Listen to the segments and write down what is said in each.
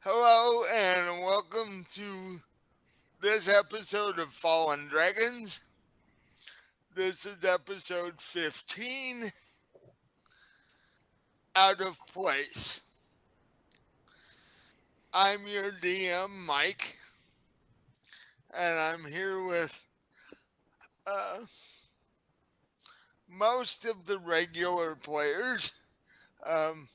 Hello and welcome to this episode of Fallen Dragons. This is episode 15, Out of Place. I'm your DM, Mike, and I'm here with uh, most of the regular players. Um,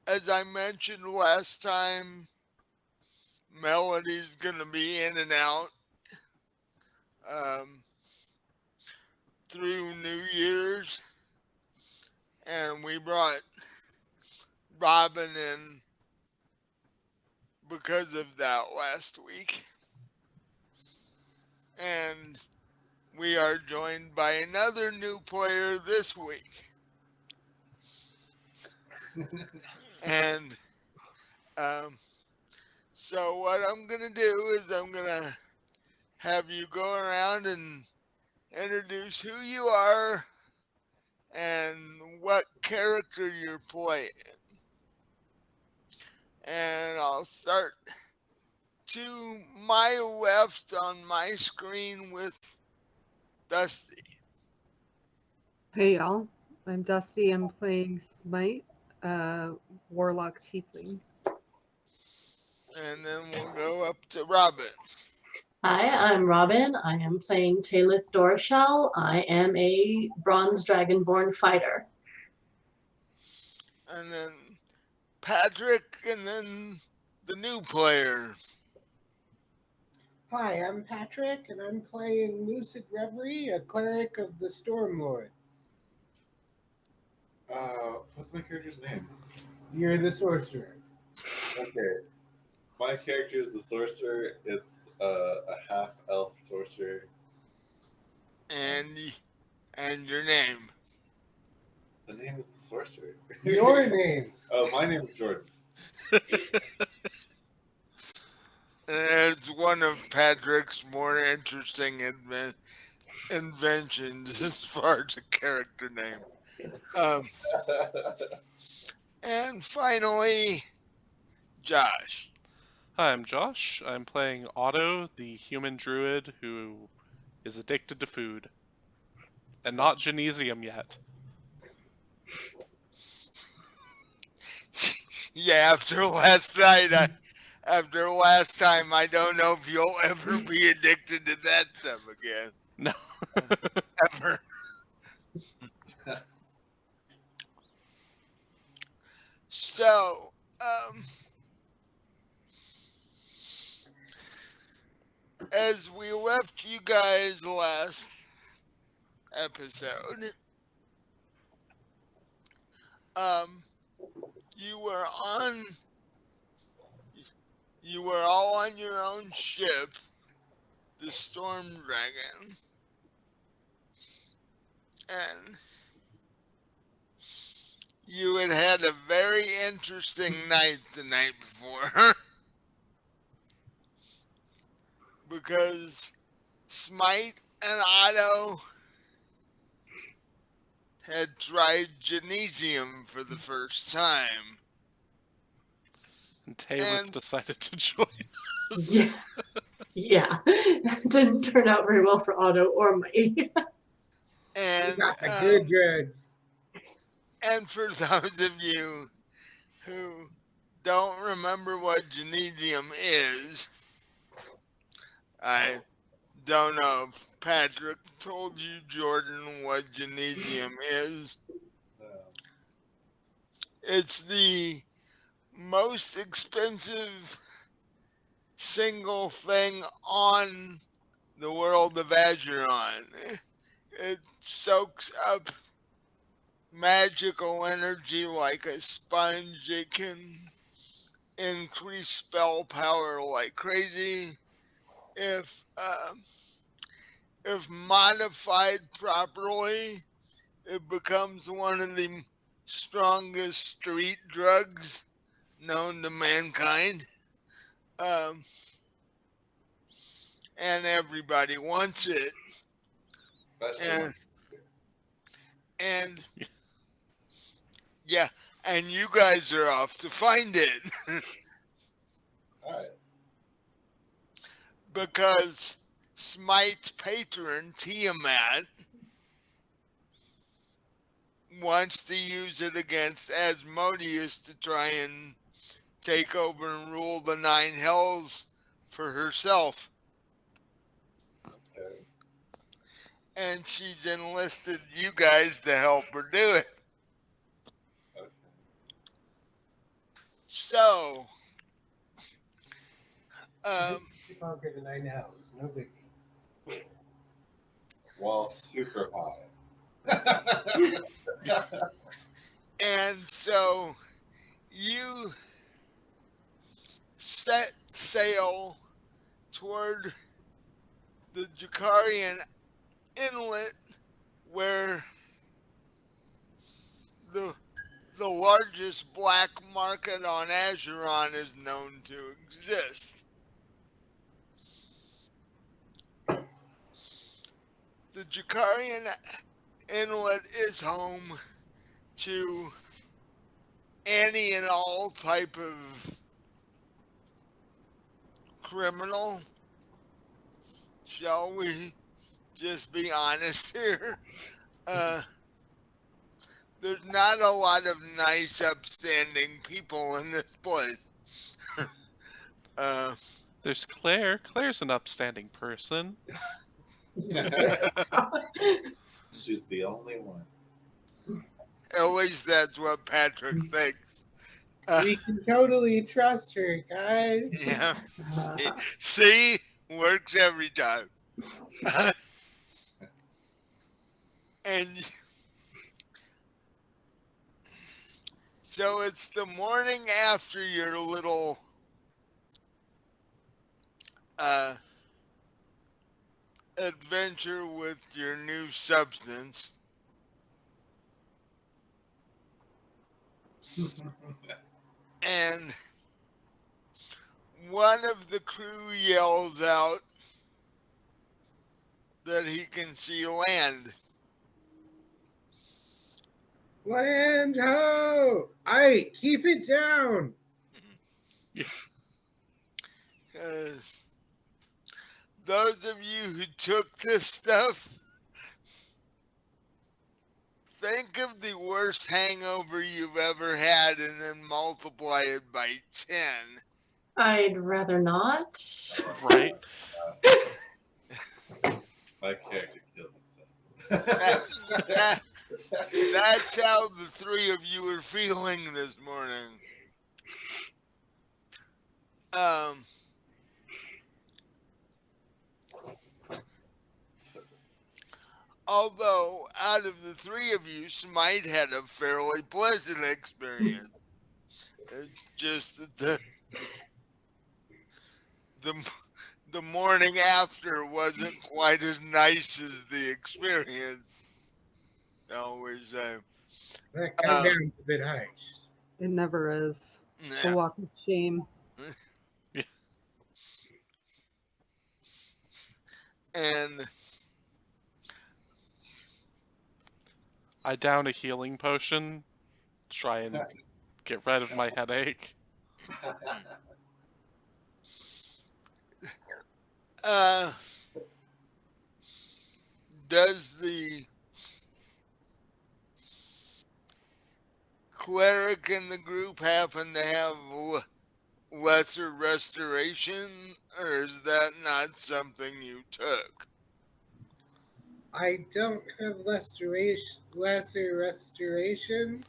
as I mentioned last time, Melody's going to be in and out um, through New Year's, and we brought Robin in because of that last week. And we are joined by another new player this week. And um, so, what I'm going to do is I'm going to have you go around and introduce who you are and what character you're playing. And I'll start to my left on my screen with Dusty. Hey y'all, I'm Dusty. I'm playing Smite, Warlock Tiefling. And then we'll go up to Robin. Hi, I'm Robin. I am playing Talith Dorshell. I am a Bronze Dragonborn fighter. And then Patrick, and then the new player. Hi, I'm Patrick, and I'm playing Lucid Reverie, a cleric of the Stormlord. What's my character's name? You're the sorcerer. Okay. My character is the sorcerer. It's a half elf sorcerer. And your name. The name is the sorcerer. Your name. Oh, my name is Jordan. It's one of Patrick's more interesting inventions as far as a character name. And finally, Josh. Hi, I'm Josh. I'm playing Otto, the human druid who is addicted to food. And not genesium yet. Yeah, after last night, after last time, I don't know if you'll ever be addicted to that stuff again. No. Ever. So, as we left you guys last episode, you were all on your own ship, the Storm Dragon, and you had a very interesting night the night before. Because Smite and Otto had tried genesium for the first time. And Talith And- decided to join us. Yeah. That didn't turn out very well for Otto or me. And You got the good drugs. and for those of you who don't remember what genesium is, I don't know if Patrick told you, Jordan, what genesium is. It's the most expensive single thing on the world of Azeron. It soaks up magical energy like a sponge. It can increase spell power like crazy. If modified properly, it becomes one of the strongest street drugs known to mankind. And everybody wants it. Especially And yeah, and you guys are off to find it. All right. Because Smite's patron, Tiamat, wants to use it against Asmodeus to try and take over and rule the Nine Hells for herself. Okay. And she's enlisted you guys to help her do it. Okay. So, To conquer the nine hells. No biggie. Well, super high. and so you set sail toward the Jakarian inlet where the largest black market on Azeron is known to exist. The Jakarian inlet is home to any and all type of criminal. Shall we just be honest here? There's not a lot of nice, upstanding people in this place. There's Claire. Claire's an upstanding person. She's the only one. At least that's what Patrick thinks. We can totally trust her, guys. Yeah. See? Works every time. And so it's the morning after your little adventure with your new substance. And one of the crew yells out that he can see land. Land ho! Aye, keep it down. Because those of you who took this stuff, think of the worst hangover you've ever had and then multiply it by 10. I'd rather not. Right? My character kills That- himself. That's how the three of you are feeling this morning. Although out of the three of you, Smite had a fairly pleasant experience. It's just that the morning after wasn't quite as nice as the experience. I always say. That come down a bit high. It never is. It's a Yeah. walk of shame. And I down a healing potion, try and get rid of my headache. does the cleric in the group happen to have lesser restoration, or is that not something you took? I don't have lesser restoration,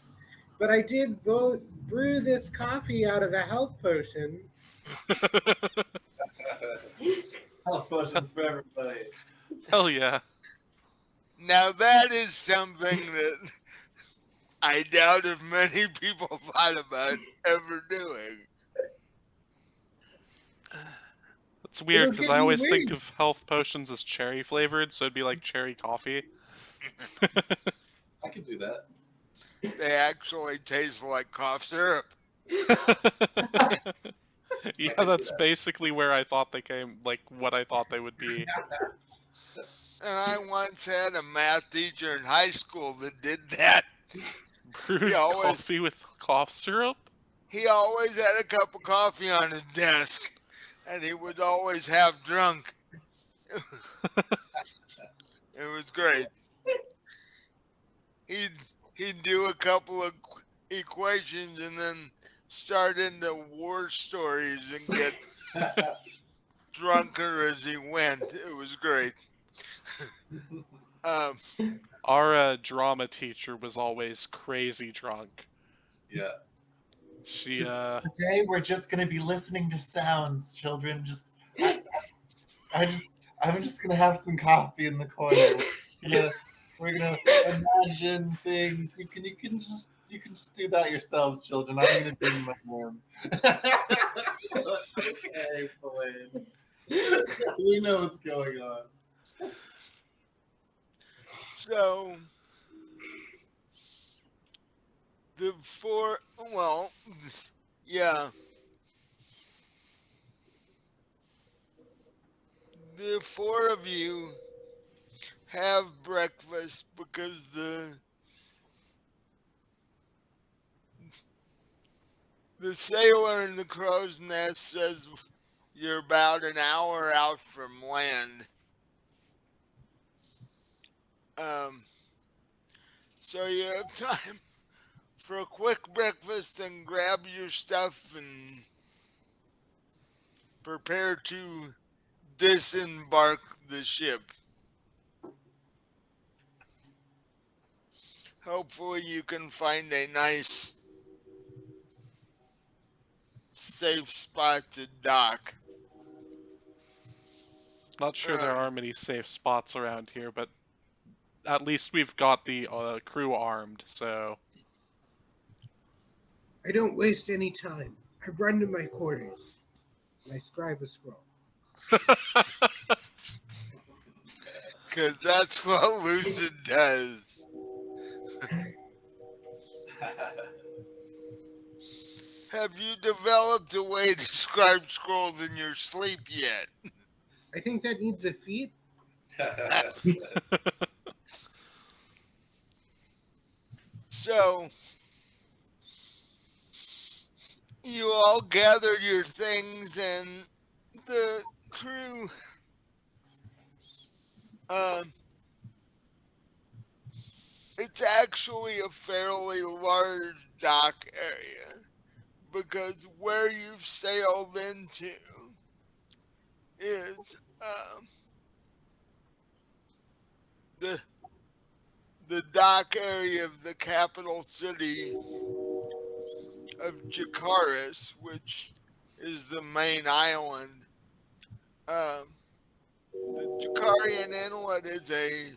but I did brew this coffee out of a health potion. Health potions for everybody. Hell yeah. Now that is something that I doubt if many people thought about ever doing. It's weird It'll because give I you always think wings. of health potions as cherry flavored, so it'd be like cherry coffee. I could do that. They actually taste like cough syrup. Yeah, do that's that. basically where I thought they came, like what I thought they would be. And I once had a math teacher in high school that did that. Brewed always coffee with cough syrup? he always had a cup of coffee on his desk, and he was always half drunk. It was great. He'd he'd do a couple of equations and then start into war stories and get drunker as he went. It was great. Um, Our drama teacher was always crazy drunk. Yeah. She, Today we're just gonna be listening to sounds, children. I'm just gonna have some coffee in the corner. We're gonna imagine things. You can just do that yourselves, children. I'm gonna be in my room. Okay, fine. We know what's going on. so yeah, the four of you have breakfast because the sailor in the crow's nest says you're about an hour out from land. Um, so you have time for a quick breakfast and grab your stuff and prepare to disembark the ship. Hopefully, you can find a nice, safe spot to dock. not sure there are many safe spots around here, but at least we've got the crew armed, so. I don't waste any time. I run to my quarters and I scribe a scroll. Because that's what Lucid does. Have you developed a way to scribe scrolls in your sleep yet? I think that needs a feat. So, you all gathered your things, and the crew it's actually a fairly large dock area because where you've sailed into is the dock area of the capital city of Jakaris, which is the main island. The Jakarian Inlet is a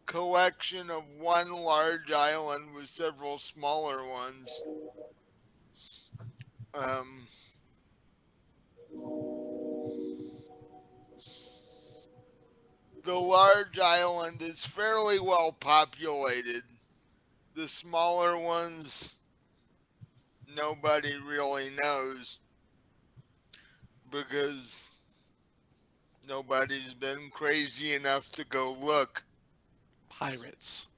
collection of one large island with several smaller ones. The large island is fairly well populated. The smaller ones, nobody really knows because nobody's been crazy enough to go look. Pirates.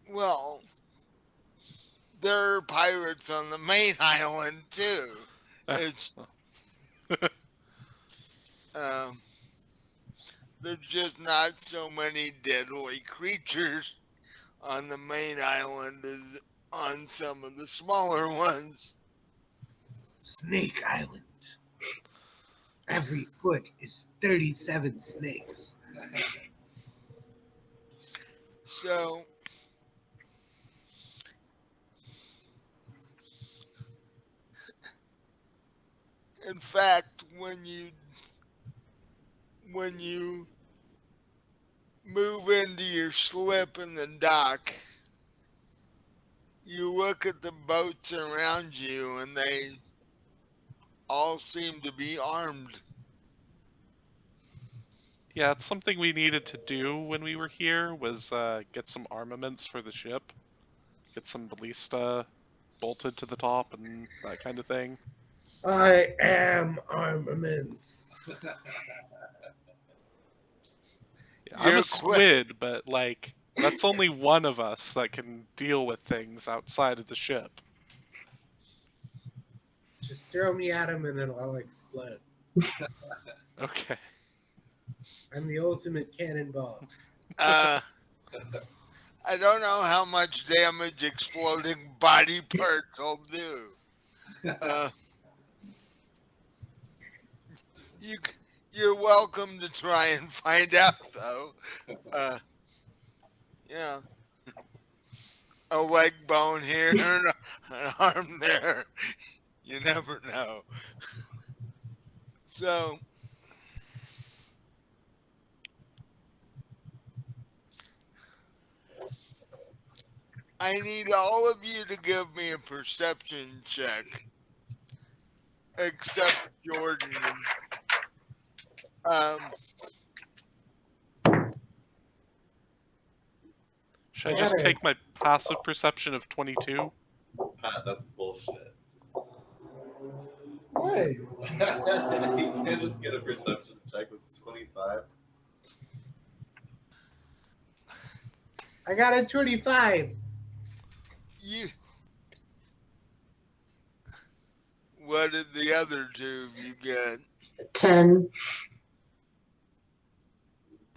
Well, there are pirates on the main island too. It's there's just not so many deadly creatures on the main island as on some of the smaller ones. Snake Island. Every foot is 37 snakes. So, in fact, when you move into your slip in the dock, you look at the boats around you and they all seem to be armed. Yeah, it's something we needed to do when we were here, was get some armaments for the ship. Get some ballista bolted to the top and that kind of thing. I am armaments. Yeah, I'm a squid, but like, That's only one of us that can deal with things outside of the ship. Just throw me at him and it'll all explode. Okay. I'm the ultimate cannonball. I don't know how much damage exploding body parts will do. Uh, you, you're welcome to try and find out, though. Uh, yeah, a leg bone here, an arm there. You never know. So, I need all of you to give me a perception check, except Jordan. Um, Should I I just got take my passive perception of 22? Pat, that's bullshit. What? You can't just get a perception check with 25. I got a 25. you. What did the other two of you get? 10.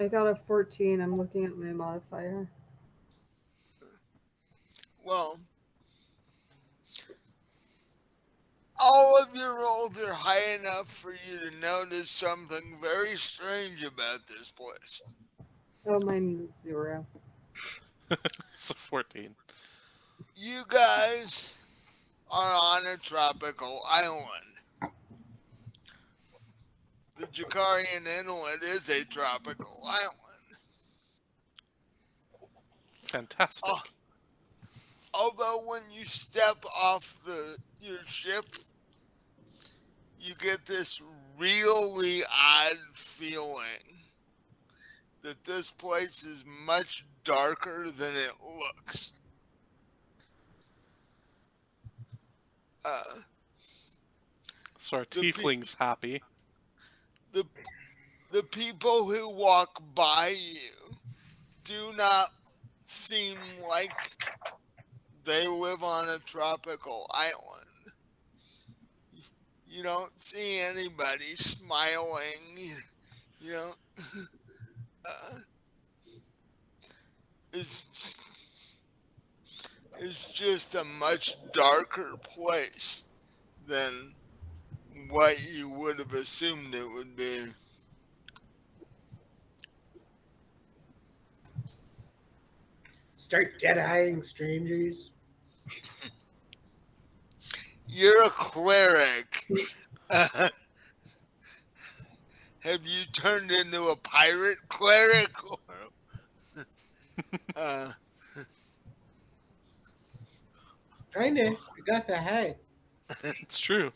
I got a 14. I'm looking at my modifier. Well, all of your rolls are high enough for you to notice something very strange about this place. Oh, mine is 0. So 14. You guys are on a tropical island. The Jakarian Inlet is a tropical island. Fantastic. Although when you step off your ship, you get this really odd feeling that this place is much darker than it looks. So our the pe- tiefling's happy. The people who walk by you do not seem like they live on a tropical island. You don't see anybody smiling. You know, uh, it's it's just a much darker place than what you would have assumed it would be. Start dead-eyeing strangers. You're a cleric. Have you turned into a pirate cleric? Uh, Kinda. I got the hat. It's true.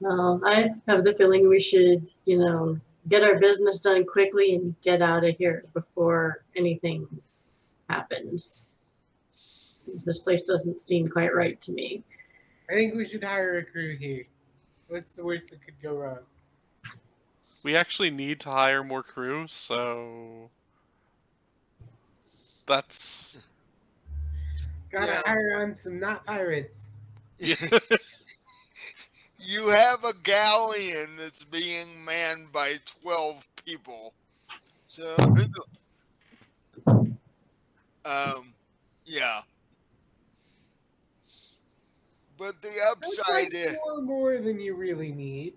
Well, I have the feeling we should, get our business done quickly and get out of here before anything happens. This place doesn't seem quite right to me. I think we should hire a crew here. What's the worst that could go wrong? We actually need to hire more crew, so that's Gotta Yeah. hire on some not pirates. yeah. You have a galleon that's being manned by 12 people. So, yeah. But the That's like upside is 4 more than you really need.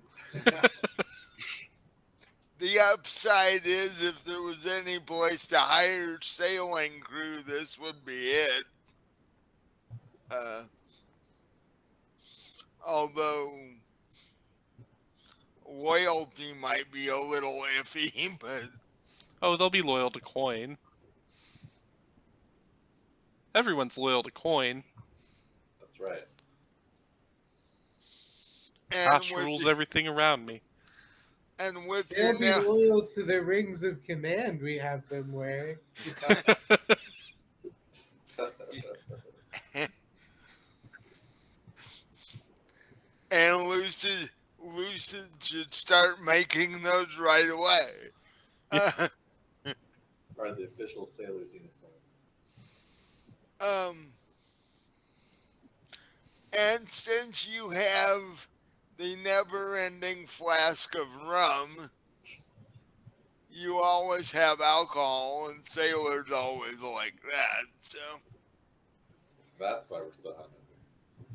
if there was any place to hire sailing crew, this would be it. Although loyalty might be a little iffy, but Oh, they'll be loyal to coin. Everyone's loyal to coin. That's right. Cash and with rules the- everything around me. and with They'll your be now, loyal to the rings of command we have them wear. and Lucid should start making those right away. Or the official sailor's uniform. Um, and since you have the never-ending flask of rum, you always have alcohol, and sailors always like that. So That's why we're so hungover.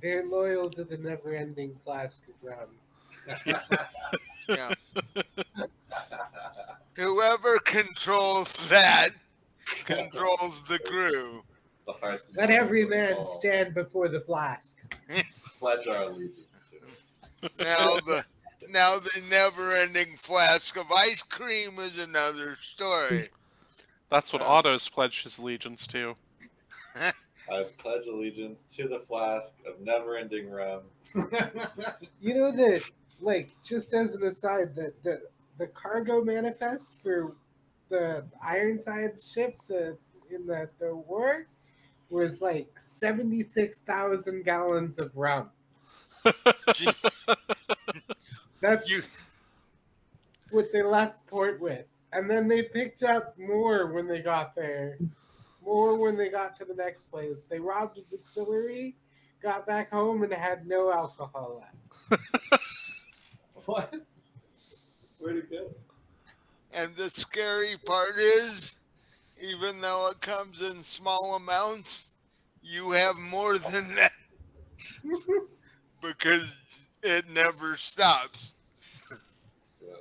They're loyal to the never-ending flask of rum. yeah, whoever controls that controls the crew. The hearts and Let minds every of us man all stand before the flask. pledge our allegiance to. Now the never-ending flask of ice cream is another story. That's what Um, Otto's pledged his allegiance to. I pledge allegiance to the flask of never-ending rum. You know that, like, just as an aside, that the cargo manifest for the Ironside ship, in the war, was like 76,000 gallons of rum. gee, That's you what they left port with, and then they picked up more when they got there. More when they got to the next place. They robbed a distillery, got back home, and had no alcohol left. What? Where'd it go? and the scary part is, even though it comes in small amounts, you have more than that because it never stops. Yeah.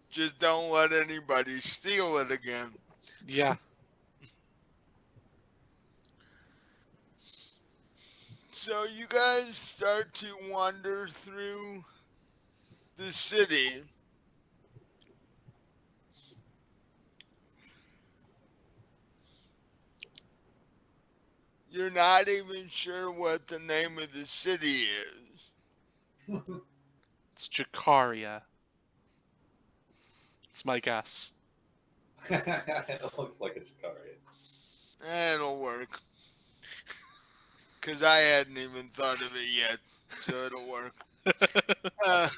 Just don't let anybody steal it again. Yeah. So you guys start to wander through the city. You're not even sure what the name of the city is. It's Jacaria. It's my guess. It looks like a Jakari. It'll work. Because I hadn't even thought of it yet. So it'll work. Uh,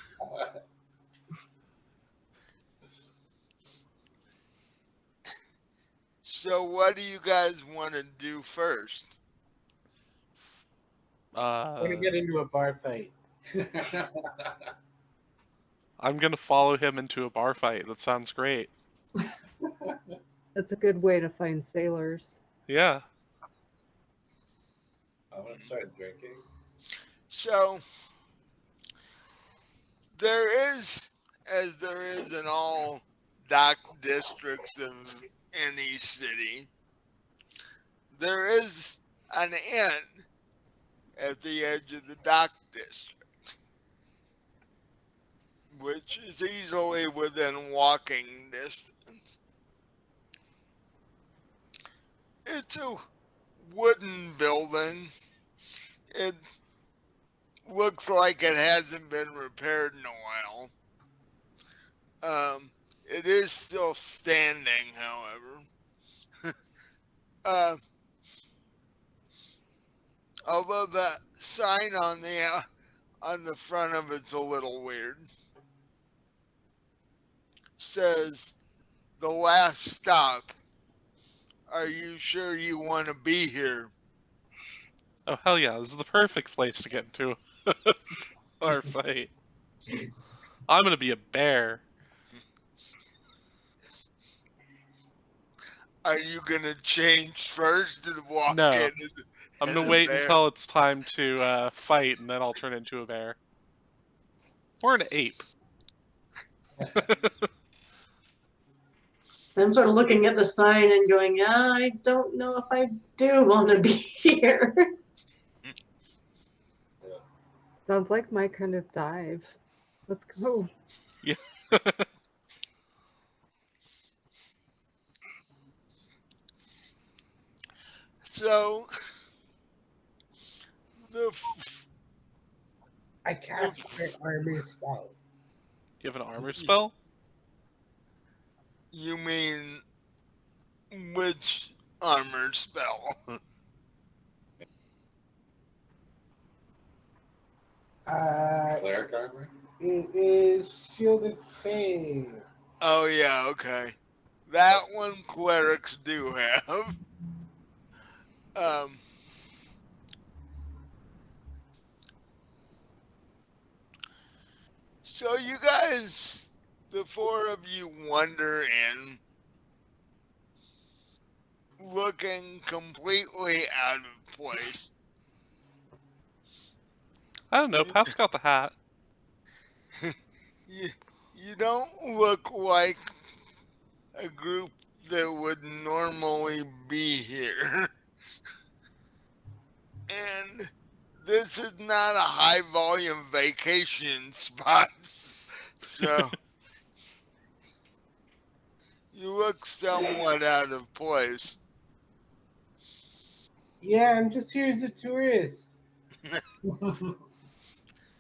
so what do you guys want to do first? Want to get into a bar fight. I'm gonna follow him into a bar fight. That sounds great. That's a good way to find sailors. Yeah. I'm gonna start drinking. So there is, as there is in all dock districts of any city, there is an inn at the edge of the dock district, which is easily within walking distance. It's a wooden building. It looks like it hasn't been repaired in a while. It is still standing, however. uh, Although the sign on the front of it's a little weird. Says the last stop. Are you sure you want to be here? Oh hell yeah! This is the perfect place to get into a bar fight. I'm gonna be a bear. Are you gonna change first and walk No. in I'm as gonna a wait bear? until it's time to fight, and then I'll turn into a bear. Or an ape. I'm sort of looking at the sign and going, yeah, I don't know if I do want to be here. Sounds like my kind of dive. Let's go. Yeah. So the I cast my army spell. You have an armor spell? you mean which armor spell? Cleric armor? It is Shield of Faith. Oh yeah, okay. That one clerics do have. Um, so you guys, the four of you wander in, looking completely out of place. I don't know. Pat's got the hat. You, you don't look like a group that would normally be here. And this is not a high volume vacation spot. So you look somewhat out of place. Yeah, I'm just here as a tourist.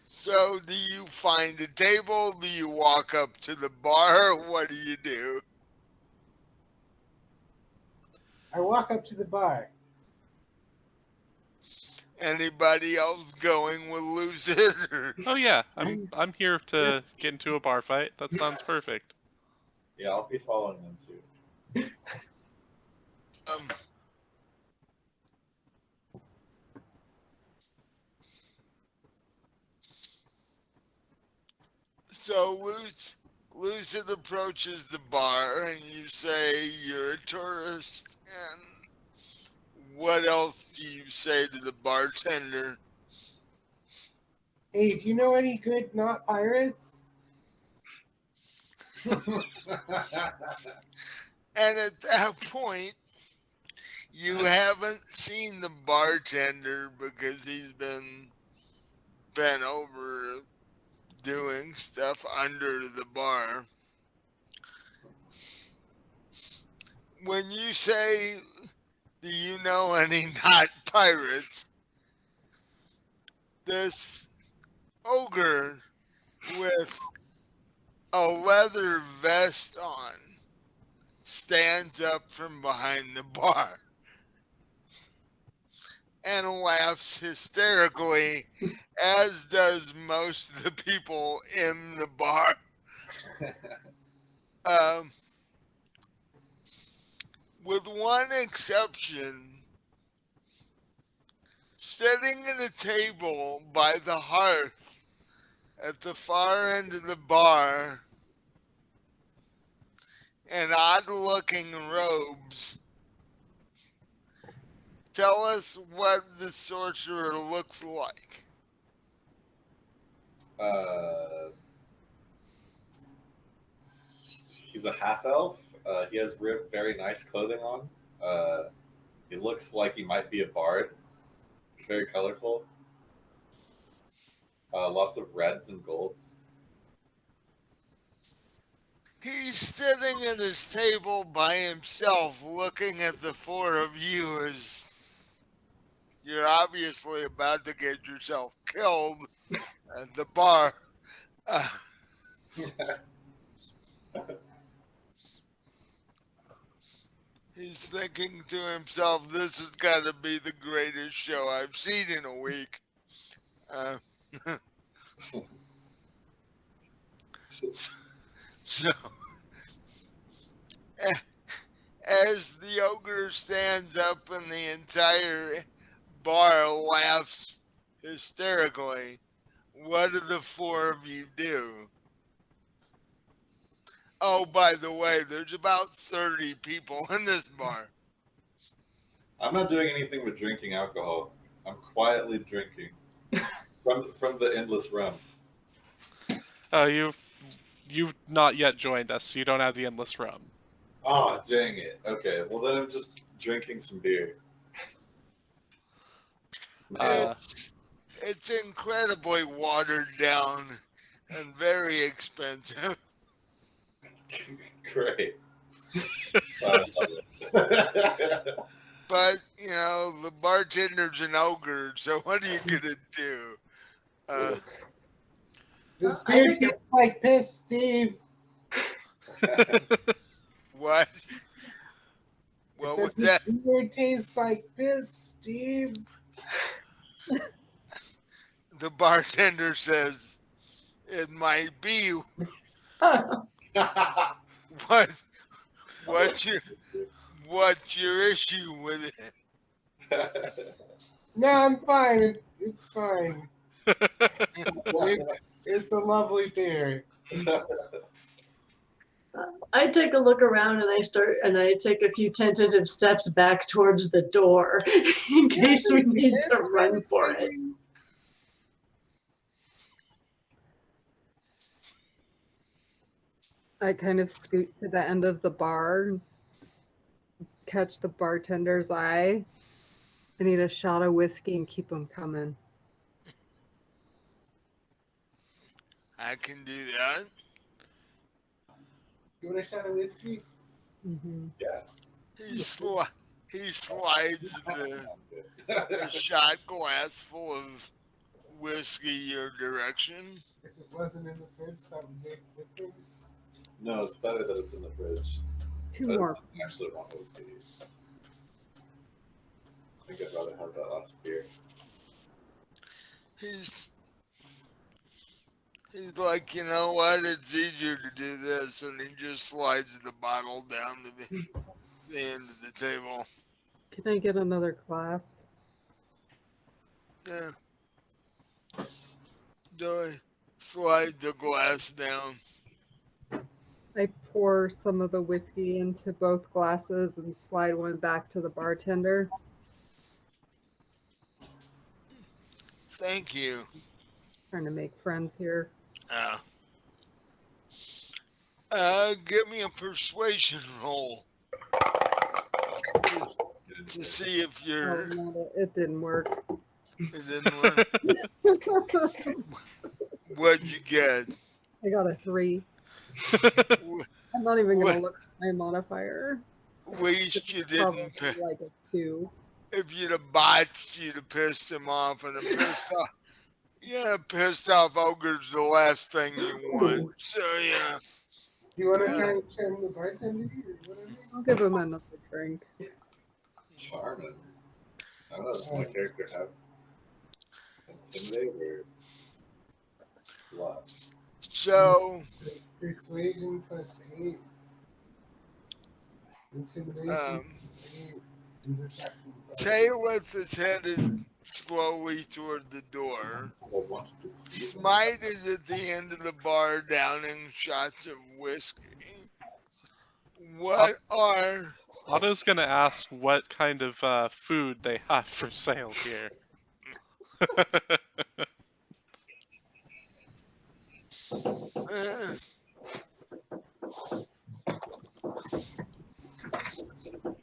So do you find a table? Do you walk up to the bar? What do you do? I walk up to the bar. Anybody else going with Lucid? Oh yeah, I'm here to get into a bar fight. That sounds perfect. Yeah, I'll be following them too. um, so Lucid approaches the bar and you say you're a tourist, and what else do you say to the bartender? Hey, do you know any good not pirates? And at that point, you haven't seen the bartender because he's been bent over doing stuff under the bar. When you say, do you know any not pirates? This ogre with a leather vest on stands up from behind the bar and laughs hysterically, as does most of the people in the bar. Um, with one exception, sitting at a table by the hearth at the far end of the bar in odd looking robes. Tell us what the sorcerer looks like. Uh, he's a half elf. He has very nice clothing on. He looks like he might be a bard. Very colorful. Lots of reds and golds. He's sitting at his table by himself, looking at the four of you as you're obviously about to get yourself killed at the bar. Uh, he's thinking to himself, this has got to be the greatest show I've seen in a week. Uh, so, as the ogre stands up and the entire bar laughs hysterically, what do the four of you do? Oh, by the way, there's about 30 people in this bar. I'm not doing anything with drinking alcohol. I'm quietly drinking from the endless rum. You've not yet joined us, so you don't have the endless rum. Oh, dang it. Okay, well then I'm just drinking some beer. Uh, It's incredibly watered down and very expensive. Great. I love it. But, you know, the bartender's an ogre, so what are you going to do? This I beer think tastes like piss, Steve. What? I What said was this that? beer tastes like piss, Steve. The bartender says, it might be. What What's your issue with it? No, I'm fine. It's fine. It's a lovely theory. I take a look around and I take a few tentative steps back towards the door in case we need to run for it. I kind of scoot to the end of the bar, catch the bartender's eye. I need a shot of whiskey and keep them coming. I can do that. You want a shot of whiskey? Mm-hmm. Yeah. He slides the shot glass full of whiskey your direction. If it wasn't in the fridge, that would make a difference. No, it's better that it's in the fridge. Two But more. I actually want whiskey. I think I'd rather have that last beer. He's like, you know what? It's easier to do this, and he just slides the bottle down to the end of the table. Can I get another glass? Yeah. Joey, slide the glass down. I pour some of the whiskey into both glasses and slide one back to the bartender. Thank you. Trying to make friends here. Give me a persuasion roll to see if you're. Oh, no, it didn't work. It didn't work. What'd you get? I got a 3. W- I'm not even What? gonna look at my modifier. Least you Probably didn't. Pi- like a 2. If you'd have botched, you'd have pissed him off, and a pissed off. Yeah, pissed off ogre's the last thing you want. So yeah. Do you want to try and charm the bartender or whatever? I'll give him another drink. Charming. I don't know, does my character have intimidate or what? So Persuasion plus 8. Intimidation plus 8. And deception plus 8. Taylor is headed slowly toward the door. I wanted to see them. Smite is at the end of the bar downing shots of whiskey. What are Otto's gonna ask what kind of food they have for sale here. uh,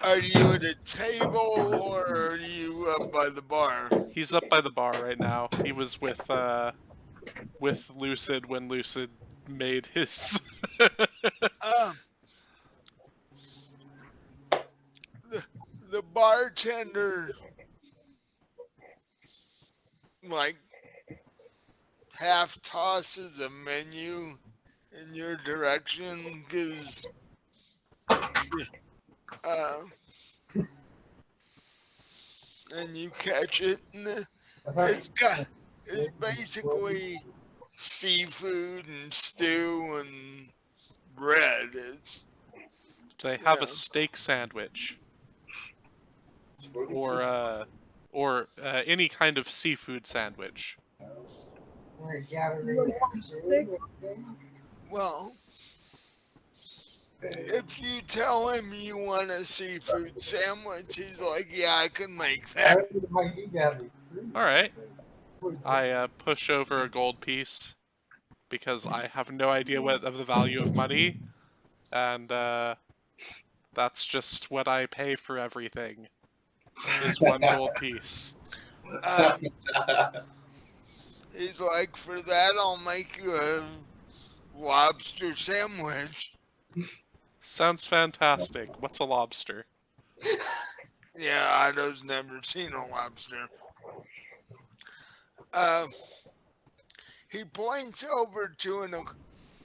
are you at a table or are you up by the bar? He's up by the bar right now. He was with Lucid when Lucid made his. The bartender like half tosses a menu in your direction, gives and you catch it, and it's basically seafood and stew and bread. It's They have Yeah. a steak sandwich Support this or any kind of seafood sandwich. We're gathering. well, person. if you tell him you want a seafood sandwich, he's like, "Yeah, I can make that." All right. I push over a gold piece because I have no idea what of the value of money, and that's just what I pay for everything. Is one gold piece. He's like, "For that, I'll make you a lobster sandwich." Sounds fantastic. What's a lobster? Yeah, Otto's never seen a lobster. He points over to a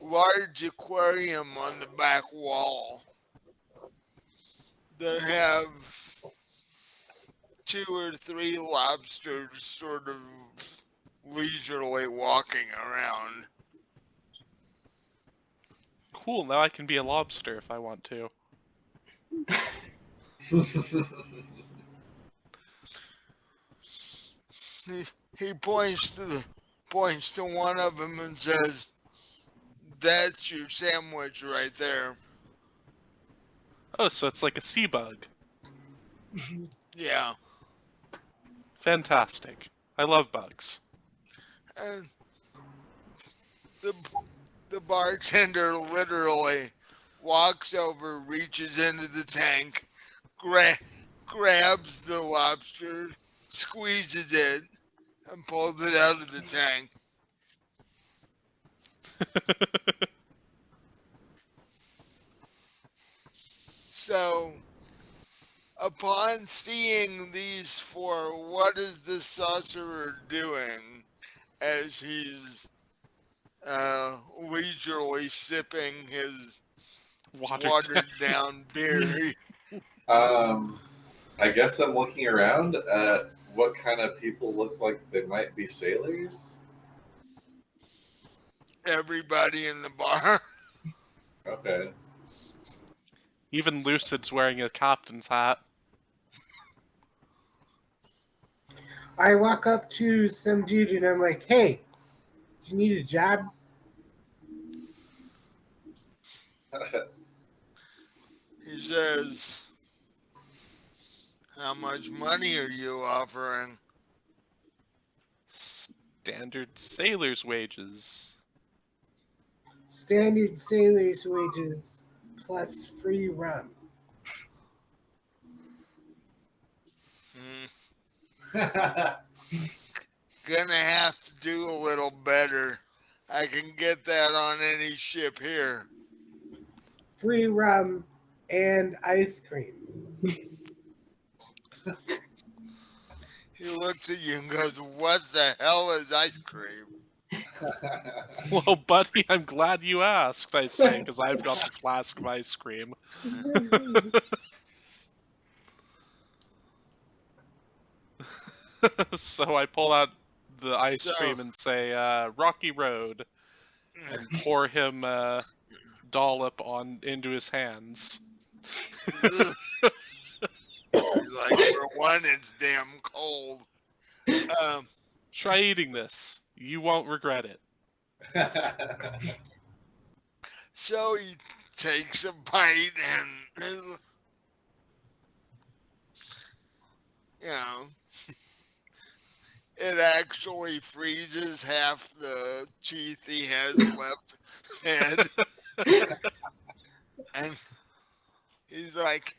large aquarium on the back wall that have 2 or 3 lobsters sort of leisurely walking around. Cool, now I can be a lobster if I want to. He points to one of them and says, "That's your sandwich right there." Oh, so it's like a sea bug. Yeah, Fantastic. I love bugs. and the the bartender literally walks over, reaches into the tank, grabs the lobster, squeezes it, and pulls it out of the tank. So, upon seeing these four, what is the sorcerer doing as he's leisurely sipping his watered down beer? I guess I'm looking around at what kind of people look like they might be sailors. Everybody in the bar. Okay. Even Lucid's wearing a captain's hat. I walk up to some dude and I'm like, "Hey, do you need a job?" He says, "How much money are you offering?" Standard sailor's wages. Standard sailor's wages plus free rum. Gonna have to do a little better. I can get that on any ship here. Free rum and ice cream. He looks at you and goes, "What the hell is ice cream?" Well, buddy, I'm glad you asked, I say, because I've got the flask of ice cream. So I pull out the ice cream and say, Rocky Road, and pour him a dollop into his hands. Like, for one, it's damn cold. Try eating this. You won't regret it. So he takes a bite and, you know, it actually freezes half the teeth he has left his head. And he's like,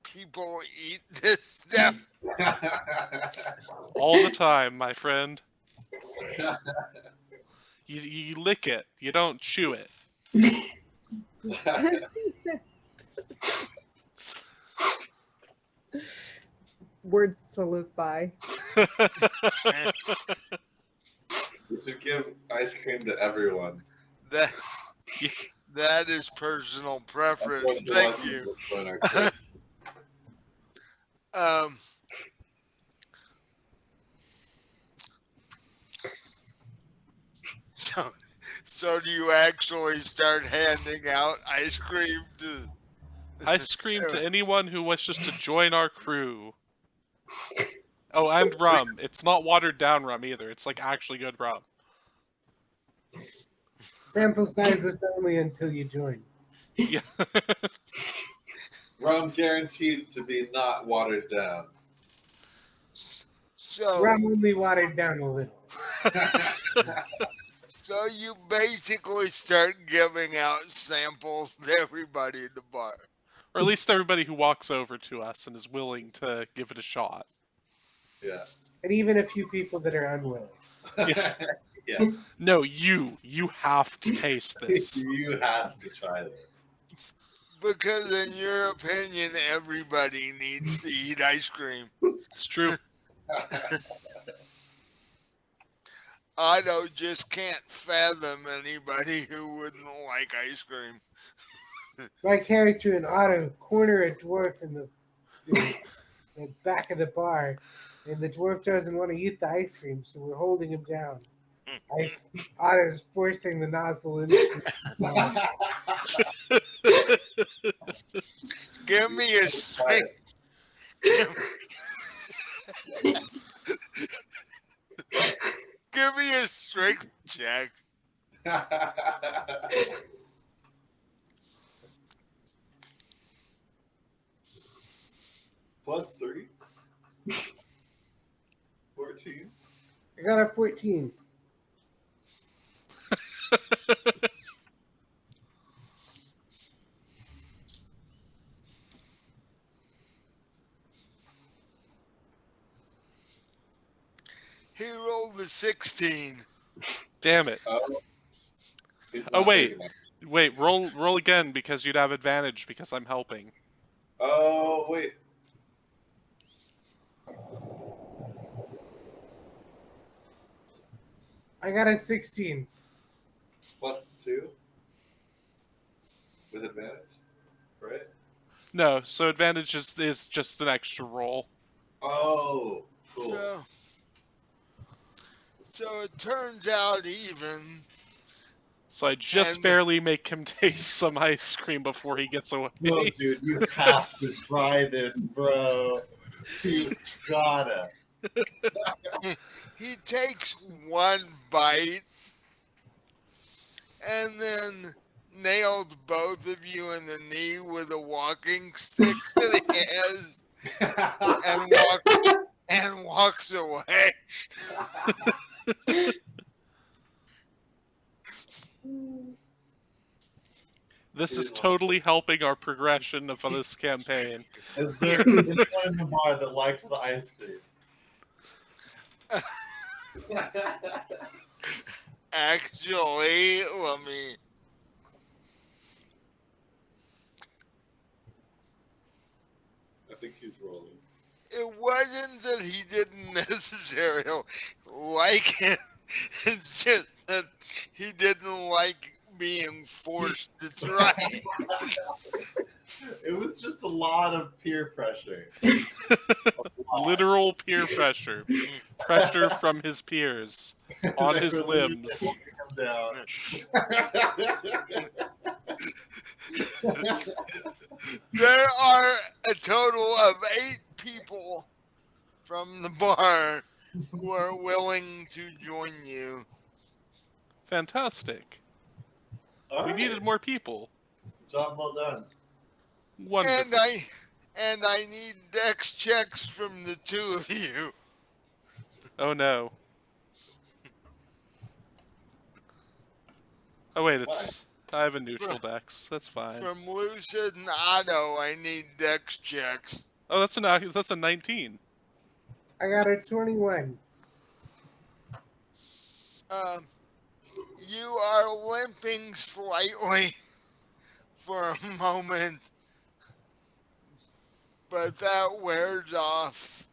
"People eat this stuff?" All the time, my friend. You lick it. You don't chew it. Words to live by. You should give ice cream to everyone. That is personal preference. Thank you. So do you actually start handing out ice cream to? Ice cream to anyone who wishes to join our crew. Oh, and rum. It's not watered down rum either. It's like actually good rum. Sample sizes only until you join. Yeah. Rum guaranteed to be not watered down. So Rum only watered down a little. So you basically start giving out samples to everybody in the bar. Or at least everybody who walks over to us and is willing to give it a shot. Yeah. And even a few people that are unwilling. Yeah. No, you have to taste this. You have to try this. Because in your opinion, everybody needs to eat ice cream. It's true. Otto just can't fathom anybody who wouldn't like ice cream. My character in Otto corner a dwarf in the back of the bar, and the dwarf doesn't want to eat the ice cream, so we're holding him down. Otto's forcing the nozzle into his mouth. Give me a strength. Give me a strength check. +3. 14. I got a 14. He rolled a 16. Damn it. Oh, he's Oh, not wait. taking it. Wait, roll again because you'd have advantage because I'm helping. Oh, wait. I got a 16. +2 with advantage, right? No, so advantage is just an extra roll. Oh, cool. So it turns out even. So I just And- barely make him taste some ice cream before he gets away. No, dude, you have to try this, bro. You gotta. He takes one bite and then nails both of you in the knee with a walking stick that he has and walks away. This is totally helping our progression of this campaign. Is there anyone in the bar that liked the ice cream? Actually, let me. I think he's rolling. It wasn't that he didn't necessarily like it. It's just that he didn't like being forced to try it. It was just a lot of peer pressure. Literal peer pressure. Pressure from his peers on They his were literally limbs. holding him down. There are a total of 8 people from the bar who are willing to join you. Fantastic. All We right. needed more people. Job well done. Wonderful. And I need dex checks from the 2 of you. Oh no. Oh wait, I have a neutral dex. That's fine. From Lucid and Otto, I need dex checks. Oh, that's a 19. I got a 21. You are limping slightly for a moment, but that wears off.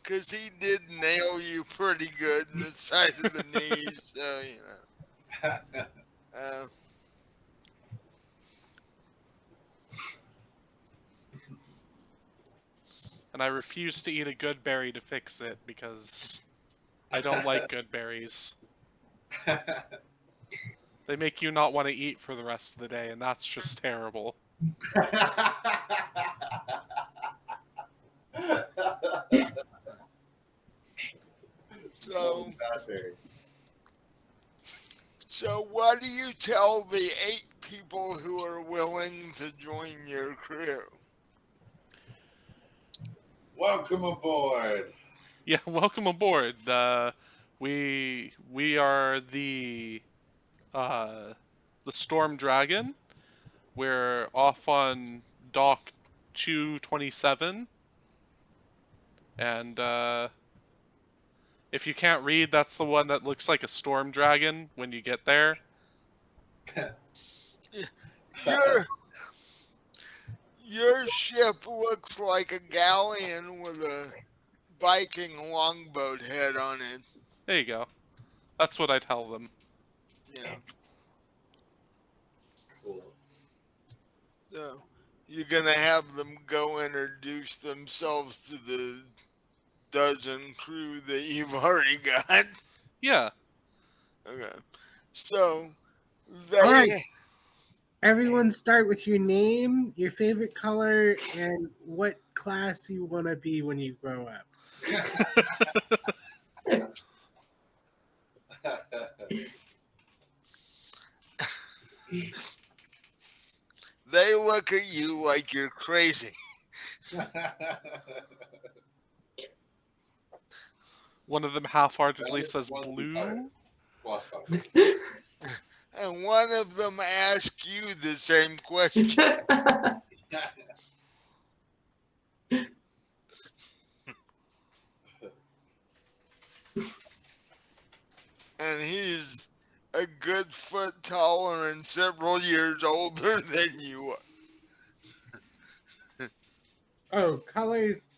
Because he did nail you pretty good in the side of the knee, so, you know. And I refuse to eat a good berry to fix it because I don't like good berries. They make you not want to eat for the rest of the day, and that's just terrible. So what do you tell the 8 people who are willing to join your crew? Welcome aboard. Yeah, welcome aboard. We are the Storm Dragon. We're off on dock 227, and if you can't read, that's the one that looks like a storm dragon when you get there. Your ship looks like a galleon with a Viking longboat head on it. There you go. That's what I tell them. Yeah. Cool. So you're gonna have them go introduce themselves to the dozen crew that you've already got. Yeah. Okay. So All right. Everyone start with your name, your favorite color, and what class you want to be when you grow up. They look at you like you're crazy. One of them half-heartedly That is says one to be tired. blue. Swashbuckler. And one of them asks you the same question. And he's a good foot taller and several years older than you Oh, colors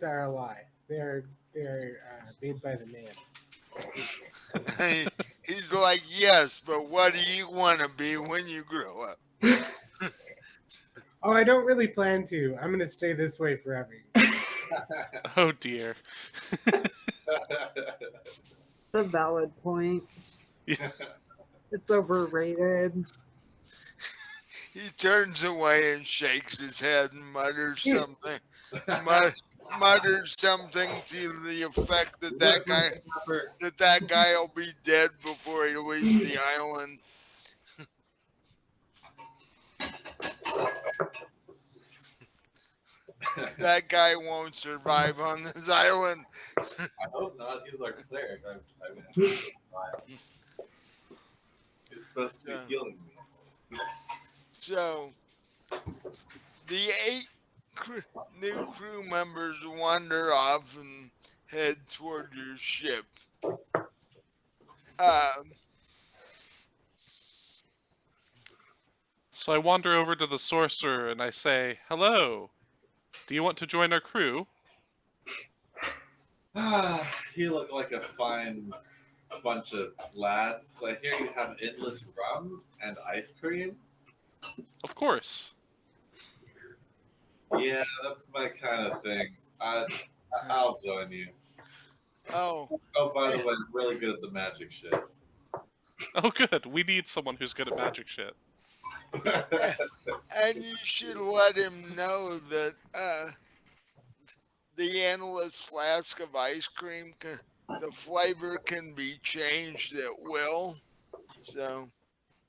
are a lie. They're made by the man. are. He's like, yes, but what do you want to be when you grow up? Oh, I don't really plan to. I'm gonna stay this way forever. Oh dear. It's a valid point. It's overrated. He turns away and shakes his head and mutters something. Mutters something to the effect that that guy will be dead before he leaves the island. That guy won't survive on this island. I hope not. He's our cleric. I mean, he's supposed to be healing me. So, the 8 new crew members wander off and head toward your ship. So I wander over to the sorcerer and I say, "Hello. Do you want to join our crew?" You look like a fine bunch of lads. I hear you have endless rum and ice cream. Of course. Yeah, that's my kind of thing. I'll join you. Oh, Oh, by the way, I'm really good at the magic shit. Oh good. We need someone who's good at magic shit. and you should let him know that the endless flask of ice cream, the flavor can be changed at will. So,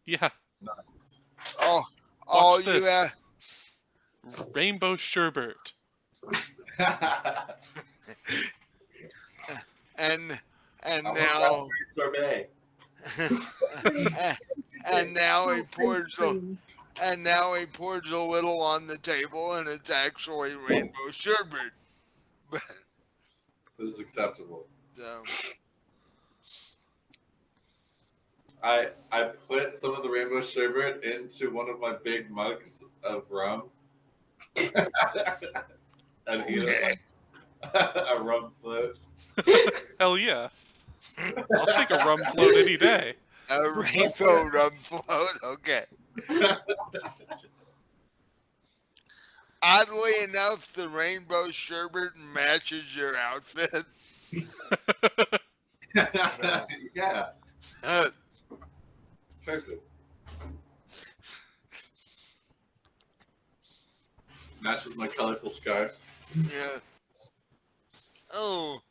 Yeah. Nice. all Watch you this. have, Rainbow sherbet. and I want now raspberry sorbet. and now he pours a little on the table, and it's actually rainbow sherbet. But This is acceptable. so, I put some of the rainbow sherbet into one of my big mugs of rum and eat it like a rum float. Hell yeah. I'll take a rum float any day. a rainbow rum float. Okay. Oddly enough, the rainbow sherbet matches your outfit. Yeah, Uh, perfect. Matches my colorful scarf. yeah. Oh,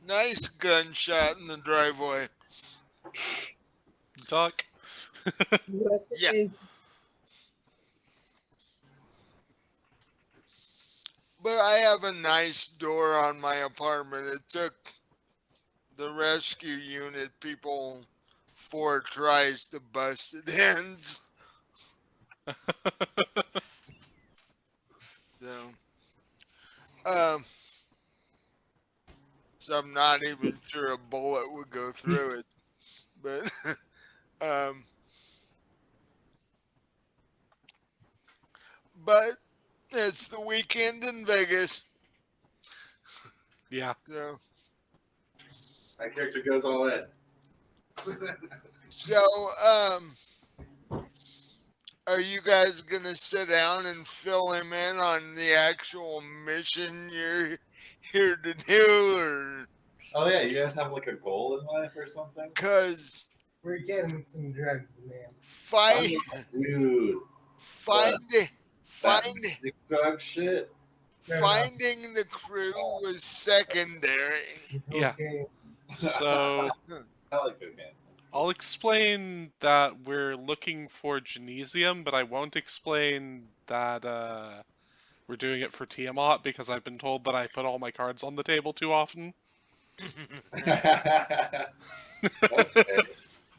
nice gunshot in the driveway. Duck. Yeah. But I have a nice door on my apartment. It took the rescue unit people 4 tries to bust it in. So, so I'm not even sure a bullet would go through it. But, but it's the weekend in Vegas. Yeah. So, My character goes all in. so are you guys gonna sit down and fill him in on the actual mission you're here to do, or Oh yeah, you guys have like a goal in life or something? cause We're getting some drugs, man. fight Dude, Finding That find, music drug shit. finding the crew was secondary. Yeah. Okay. So I like cocaine. That's cool. I'll explain that we're looking for Genesium, but I won't explain that we're doing it for Tiamat because I've been told that I put all my cards on the table too often. Okay.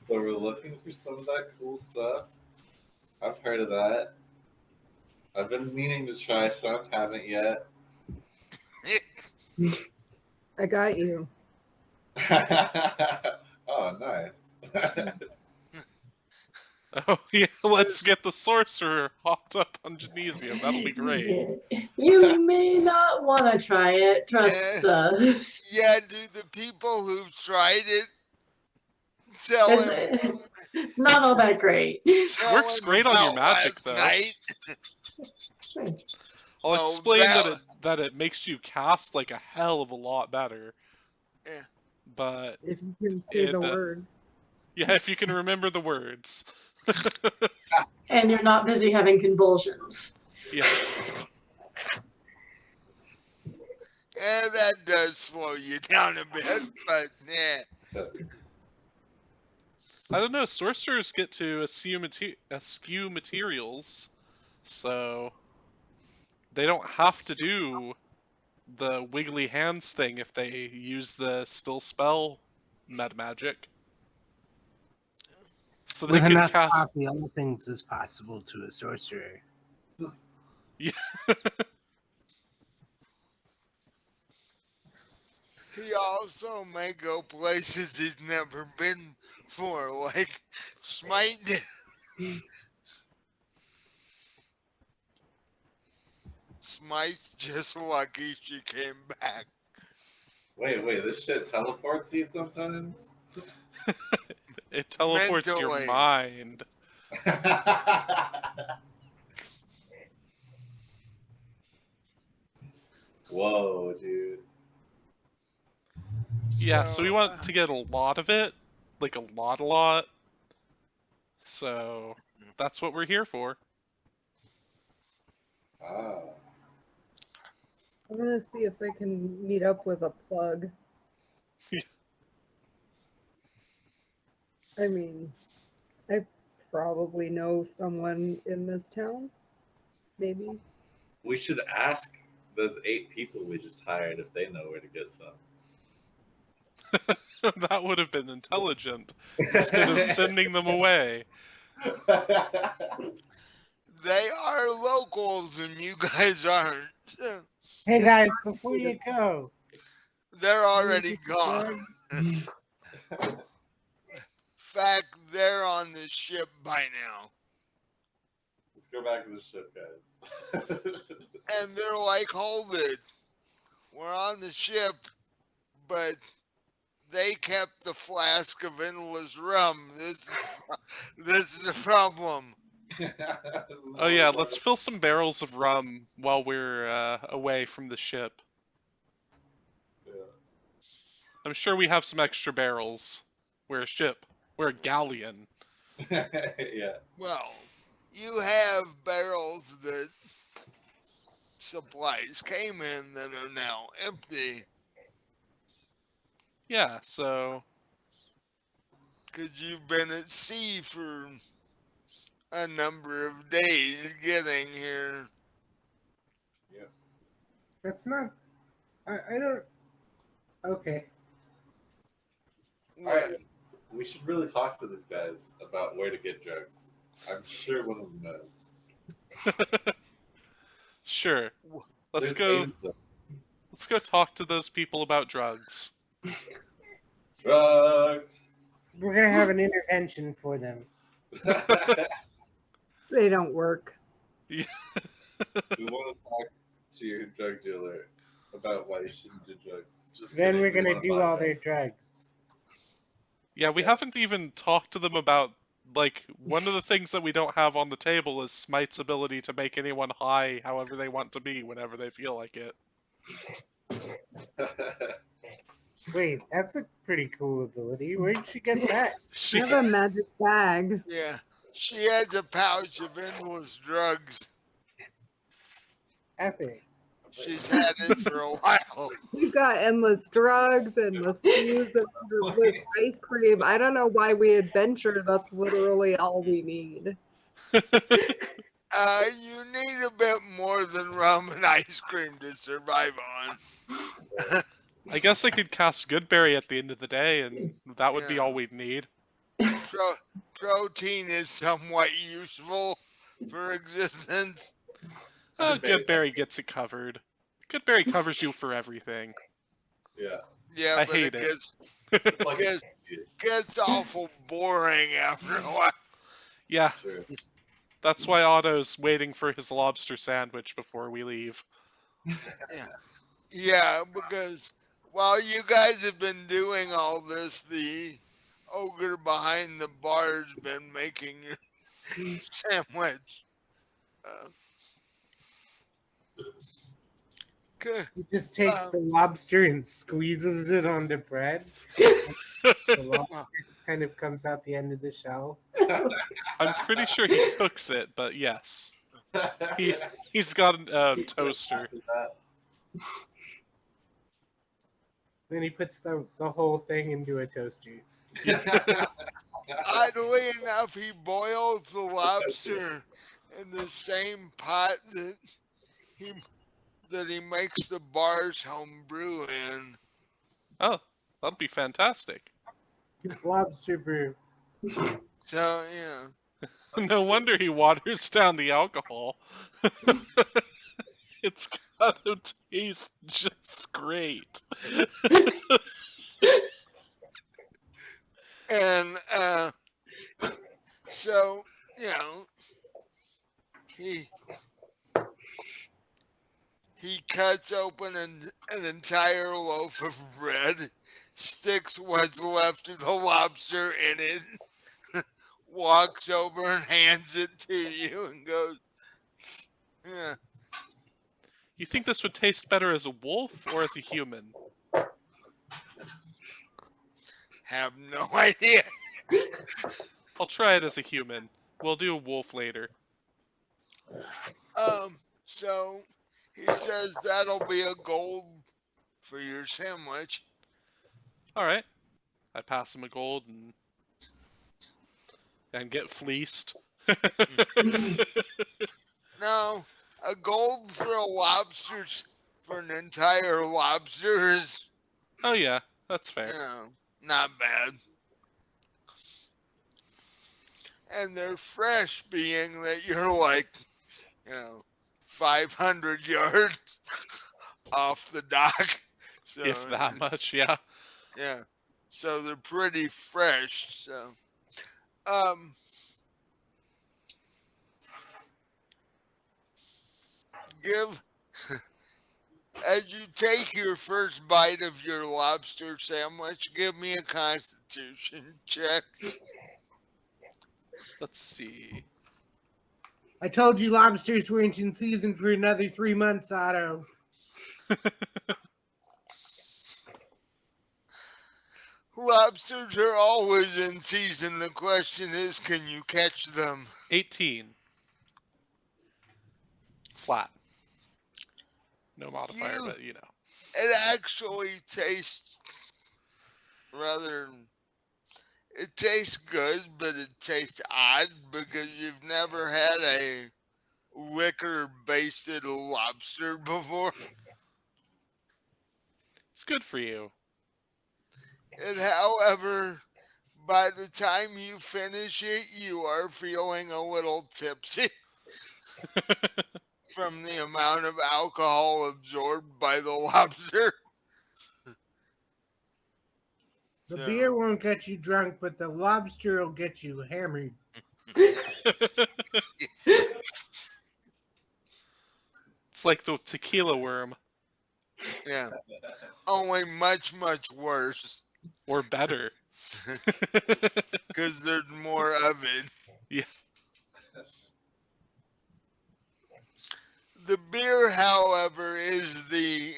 So we're looking for some of that cool stuff. I've heard of that. I've been meaning to try some, haven't yet. I got you. Oh, nice. Oh yeah, let's get the sorcerer hopped up on Genesium. That'll be great. Yeah. You may not want to try it. Trust us. Yeah, do the people who've tried it tell him, It's not all that great. tell Works him great on your about magic, last though. night? I'll Oh, explain that- that it makes you cast like a hell of a lot better. Yeah. But If you can say the It, words. yeah, if you can remember the words. And you're not busy having convulsions. Yeah. Yeah, that does slow you down a bit, but yeah. I don't know, sorcerers get to eschew materials, so they don't have to do the wiggly hands thing if they use the still spell med magic. So they With can enough cast. coffee, all things is possible to a sorcerer. Yeah. He also may go places he's never been for, like Smite did. Smite's just lucky she came back. Wait, this shit teleports you sometimes? It teleports your Mentally. mind. Whoa, dude. Yeah, so we want to get a lot of it. Like a lot. So that's what we're here for. Ah. I'm gonna see if I can meet up with a plug. Yeah. I mean, I probably know someone in this town. Maybe. We should ask those 8 people we just hired if they know where to get some. That would have been intelligent instead of sending them away. They are locals and you guys aren't. Hey guys, before you go, They're already gone. Fact, they're on the ship by now. Let's go back to the ship, guys. And they're like, hold it. We're on the ship, but they kept the flask of endless rum. This is a problem. Oh yeah, let's fill some barrels of rum while we're away from the ship. Yeah. I'm sure we have some extra barrels. We're a ship. We're a galleon. Yeah. Well, you have barrels that supplies came in that are now empty Yeah, so because you've been at sea for a number of days getting here. that's not. I don't. Okay. What? We should really talk to these guys about where to get drugs. I'm sure one of them knows. sure. Let's There's go 8 of them. let's go talk to those people about drugs. Drugs. We're gonna have an intervention for them. They don't work. We want to talk to your drug dealer about why you shouldn't do drugs. Just Then kidding, we're we gonna wanna do buy all their drugs. drugs. Yeah, we haven't even talked to them about like one of the things that we don't have on the table is Smite's ability to make anyone high however they want to be whenever they feel like it. Wait, that's a pretty cool ability. Where'd she get that? I have a magic bag. Yeah. She has a pouch of endless drugs. Epic. She's had it for a while. We've got endless drugs, endless booze, and endless ice cream. I don't know why we adventure. That's literally all we need. You need a bit more than rum and ice cream to survive on. I guess I could cast Goodberry at the end of the day, and that would be all Yeah. we'd need. Protein is somewhat useful for existence. Goodberry gets it covered. Goodberry covers you for everything. Yeah. Yeah, I but hate it it. It's like gets awful boring after a while. Yeah, true. that's why Otto's waiting for his lobster sandwich before we leave. Yeah, because while you guys have been doing all this, the ogre behind the bar's been making your sandwich. Uh, He just takes uh, the lobster and squeezes it onto bread. The lobster just kind of comes out the end of the shell. I'm pretty sure he cooks it, but yes. He's got a toaster. Then he puts the whole thing into a toaster. Oddly enough, he boils the lobster in the same pot he that he makes the bar's home brew in. Oh, that'd be fantastic. Lobster brew. So yeah, No wonder he waters down the alcohol. It's gotta taste just great. and so he he cuts open an entire loaf of bread, sticks what's left of the lobster in it, walks over and hands it to you, and goes, "Yeah, You think this would taste better as a wolf or as a human? have no idea." I'll try it as a human. We'll do a wolf later. So he says that'll be a gold for your sandwich. Alright. I pass him a gold and get fleeced. No, a gold for a lobster's for an entire lobster is, Oh yeah, that's fair. not bad. And they're fresh, being that you're like, 500 yards off the dock. So If that much, yeah. yeah, so they're pretty fresh. So, um, give as you take your first bite of your lobster sandwich, give me a Constitution check. Let's see. I told you lobsters weren't in season for another 3 months, Otto. Lobsters are always in season. The question is, can you catch them? 18. Flat. No modifier, You- but you know. It actually tastes rather. It tastes good, but it tastes odd because you've never had a liquor-based lobster before. It's good for you. And however, by the time you finish it, you are feeling a little tipsy from the amount of alcohol absorbed by the lobster. The So, beer won't get you drunk, but the lobster will get you hammered. It's like the tequila worm. yeah, only much, much worse Or better. because there's more of it. Yeah. The beer, however, is the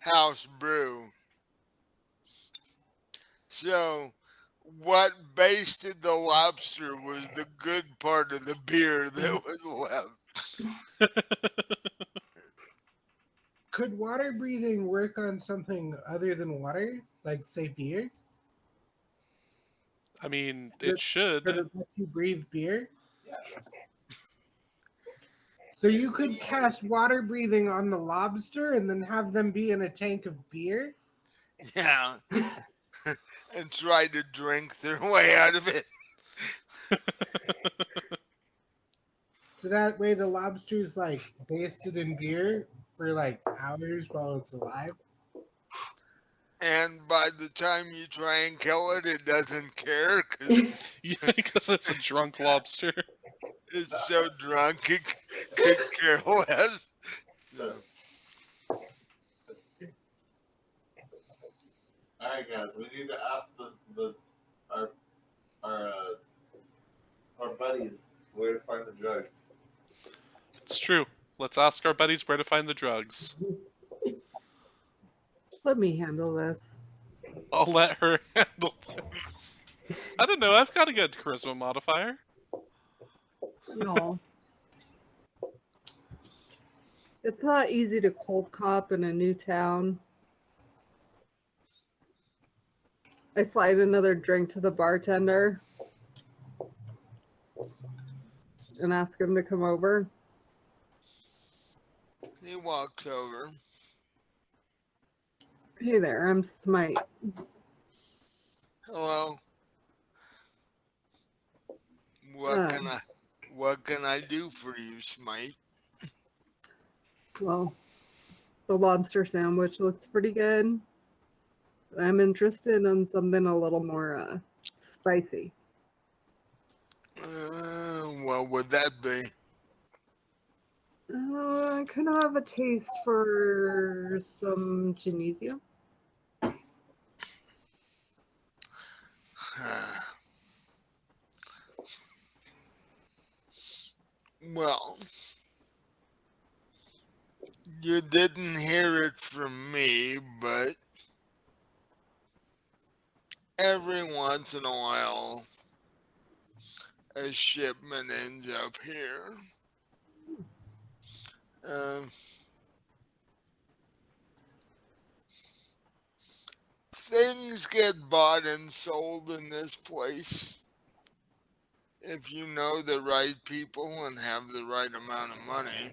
house brew. So what basted the lobster was the good part of the beer that was left. Could water breathing work on something other than water, like say beer? I mean, Could, it should. could it let you breathe beer? So you could cast water breathing on the lobster and then have them be in a tank of beer? Yeah. And try to drink their way out of it. So that way the lobster's like basted in beer for like hours while it's alive? And by the time you try and kill it, it doesn't care because Yeah, because it's a drunk lobster. it's so drunk it could care less. So, All right, guys, we need to ask our our uh, our buddies where to find the drugs. It's true. Let's ask our buddies where to find the drugs. Let me handle this. I'll let her handle this. I don't know. I've got a good charisma modifier. No. It's not easy to cold cop in a new town. I slide another drink to the bartender and ask him to come over. he walks over. Hey there, I'm Smite. Hello. Uh, What can I do for you, Smite? well, the lobster sandwich looks pretty good. I'm interested in something a little more spicy. What would that be? I kind of have a taste for some genesia. Well, you didn't hear it from me, but every once in a while, a shipment ends up here. Um, things get bought and sold in this place if you know the right people and have the right amount of money.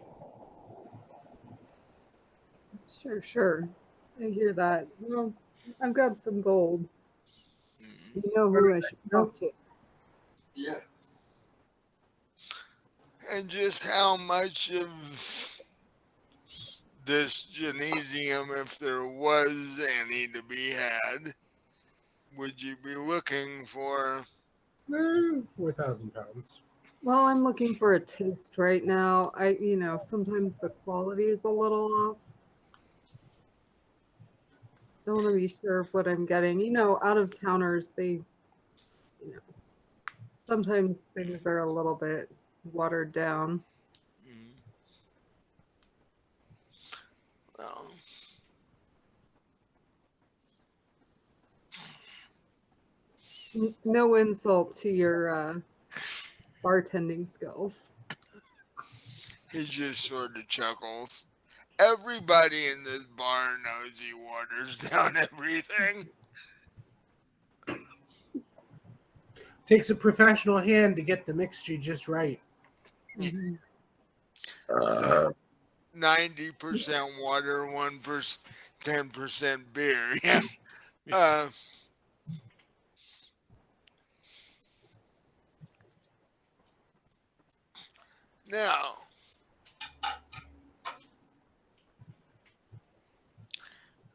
Sure. I hear that. Well, I've got some gold. Mm. You know who I should talk to. Yes. And just how much of this genesium, if there was any to be had, would you be looking for? 4,000 pounds. Well, I'm looking for a taste right now. Sometimes the quality is a little off. I want to be sure of what I'm getting. Out of towners, sometimes things are a little bit watered down. Mm, well, No insult to your bartending skills. he just sort of chuckles. Everybody in this bar knows he waters down everything. Takes a professional hand to get the mixture just right. Mhm. 90% water, 1%, 10% beer. Yeah. Uh, now,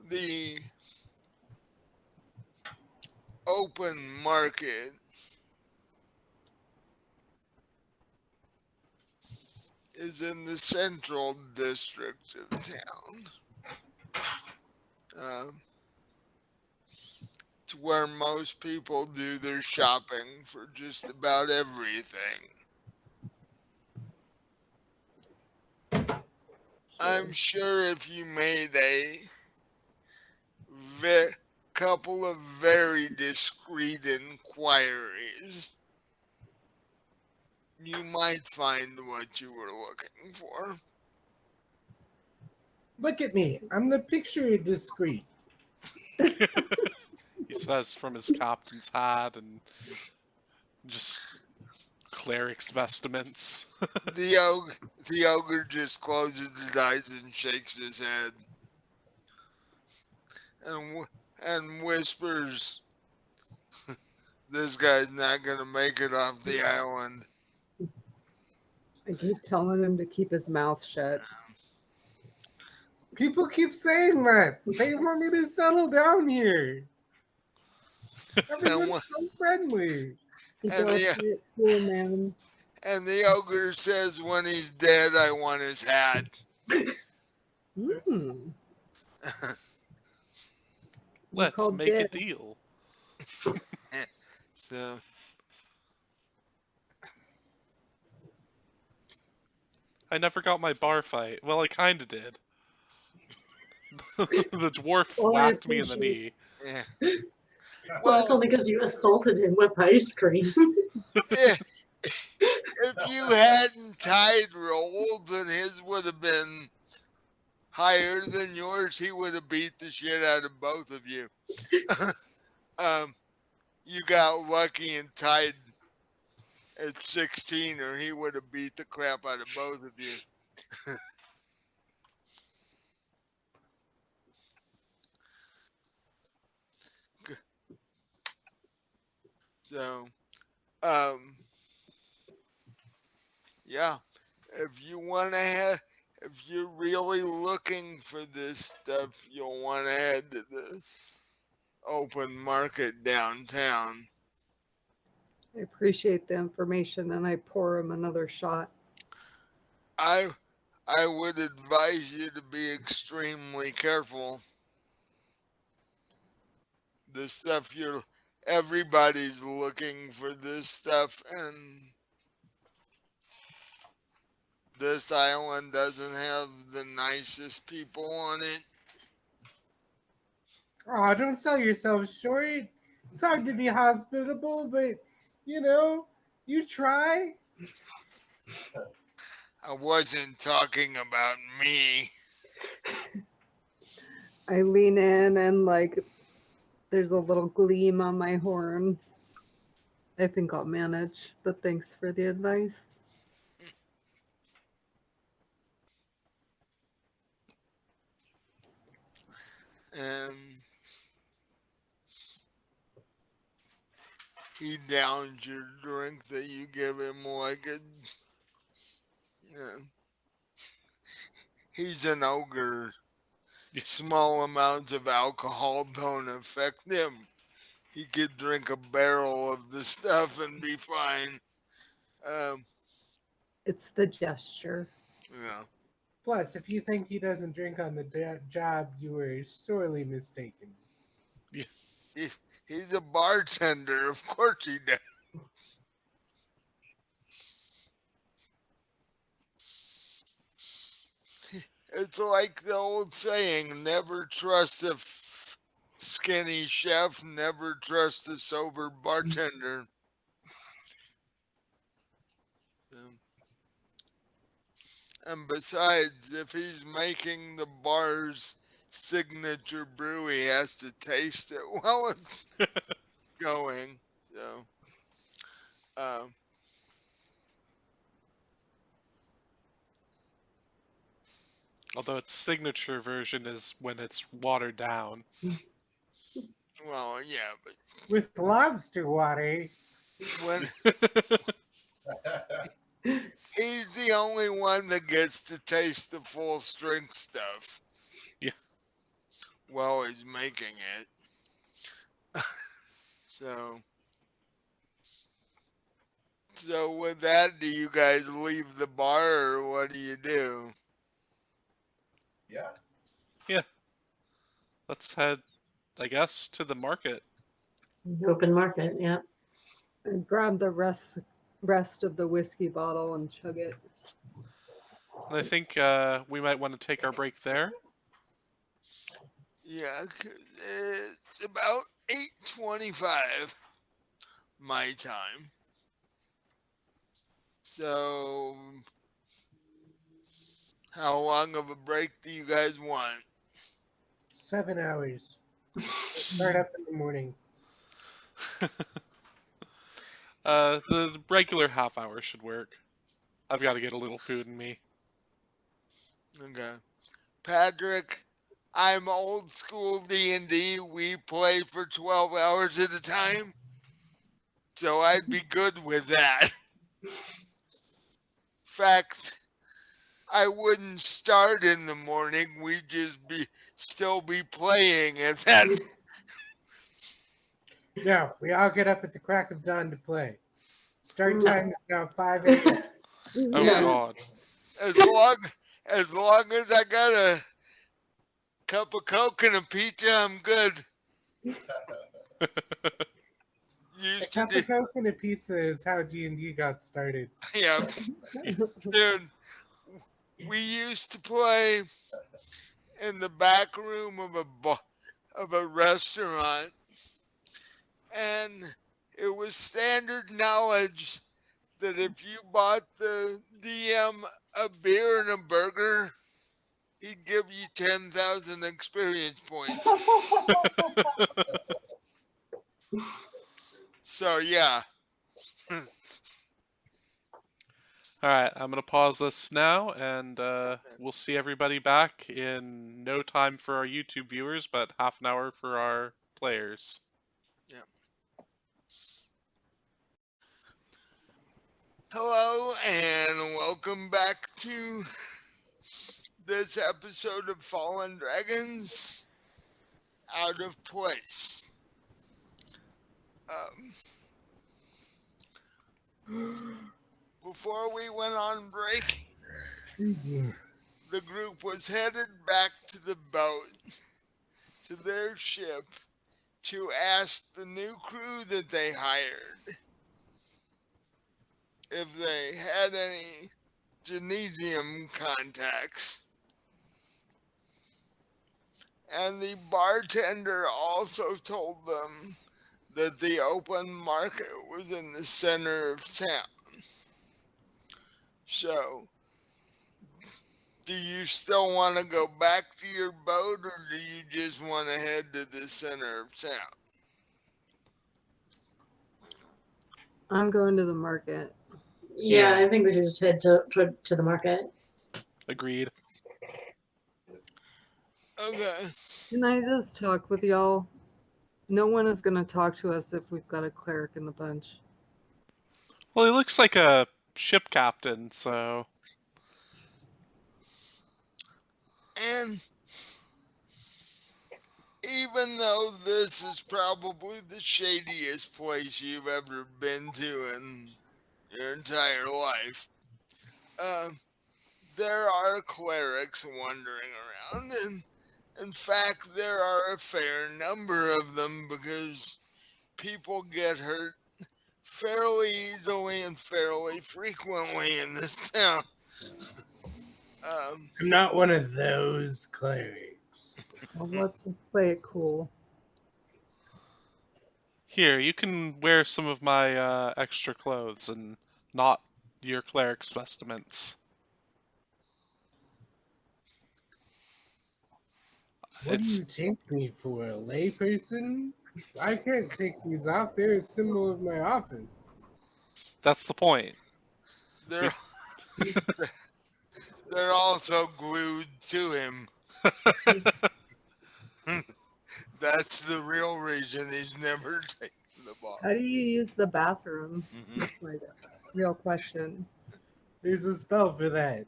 the open market is in the central district of town. It's where most people do their shopping for just about everything. I'm sure if you made a couple of very discreet inquiries, you might find what you were looking for. Look at me. I'm the picture discreet. He says from his captain's hat and just cleric's vestments. The ogre just closes his eyes and shakes his head and whispers, "This guy's not gonna make it off the island." I keep telling him to keep his mouth shut. People keep saying that. They want me to settle down here. Everyone's so friendly. You And don't the see it, cool man. and the ogre says, "When he's dead, I want his hat." Mm. Let's make a deal. So I never got my bar fight. Well, I kinda did. The dwarf Well, I whacked me in the knee. yeah. Well, it's Well, only because you assaulted him with ice cream. if you hadn't tide rolled, then his would have been higher than yours. He would have beat the shit out of both of you. You got lucky and tied at 16, or he would have beat the crap out of both of you. So, yeah, if you want to have, if you're really looking for this stuff, you'll want to head to the open market downtown. I appreciate the information, and I pour him another shot. I would advise you to be extremely careful. The stuff everybody's looking for this stuff, and this island doesn't have the nicest people on it. Oh, don't sell yourself short. It's hard to be hospitable, but you know, you try. I wasn't talking about me. I lean in and like there's a little gleam on my horn. I think I'll manage, but thanks for the advice. And he downs your drink that you give him like a. He's an ogre. Small amounts of alcohol don't affect him. He could drink a barrel of the stuff and be fine. It's the gesture. Yeah. Plus, if you think he doesn't drink on the job, you were sorely mistaken. He's a bartender. Of course he does. It's like the old saying, never trust a skinny chef, never trust a sober bartender. And besides, if he's making the bar's signature brew, he has to taste it while it's going. So, um, Although its signature version is when it's watered down. well, yeah, but With lobster water. when he's the only one that gets to taste the full strength stuff. Yeah. While he's making it. So with that, do you guys leave the bar or what do you do? Yeah. Yeah. Let's head, I guess, to the market. Open market, yeah. I grab the rest of the whiskey bottle and chug it. And I think we might want to take our break there. Yeah, 'cause it's about 8:25 my time. So, how long of a break do you guys want? 7 hours. Start up in the morning. The regular half hour should work. I've got to get a little food in me. Okay. Patrick, I'm old school D&D. We play for 12 hours at a time. So I'd be good with that. Fact, I wouldn't start in the morning. We'd just still be playing at that. No, we all get up at the crack of dawn to play. Start No. time is now 5 a.m. Oh Yeah. God. As long as I got a cup of Coke and a pizza, I'm good. A Used to cup do, of Coke and a pizza is how D&D got started. yeah, dude. We used to play in the back room of of a restaurant, and it was standard knowledge that if you bought the DM a beer and a burger, he'd give you 10,000 experience points. So yeah, All right, I'm gonna pause this now, and we'll see everybody back in no time for our YouTube viewers, but half an hour for our players. yeah. Hello and welcome back to this episode of Fallen Dragons Out of Place. Before we went on break, the group was headed back to the boat, to their ship, to ask the new crew that they hired if they had any Genesium contacts. And the bartender also told them that the open market was in the center of town. So, do you still want to go back to your boat, or do you just want to head to the center of town? I'm going to the market. Yeah, Yeah. I think we should just head to the market. Agreed. Okay. Can I just talk with y'all? No one is going to talk to us if we've got a cleric in the bunch. Well, he looks like a ship captain, so And even though this is probably the shadiest place you've ever been to in your entire life, um, there are clerics wandering around, and in fact, there are a fair number of them because people get hurt fairly easily and fairly frequently in this town. Um, I'm not one of those clerics. Well, let's just play it cool. here, you can wear some of my extra clothes and not your cleric's vestments. What do It's you take me for, a layperson? I can't take these off. They're a symbol of my office. that's the point. they're they're also glued to him. That's the real reason he's never taken the bar. How do you use the bathroom? That's my real question. There's a spell for that.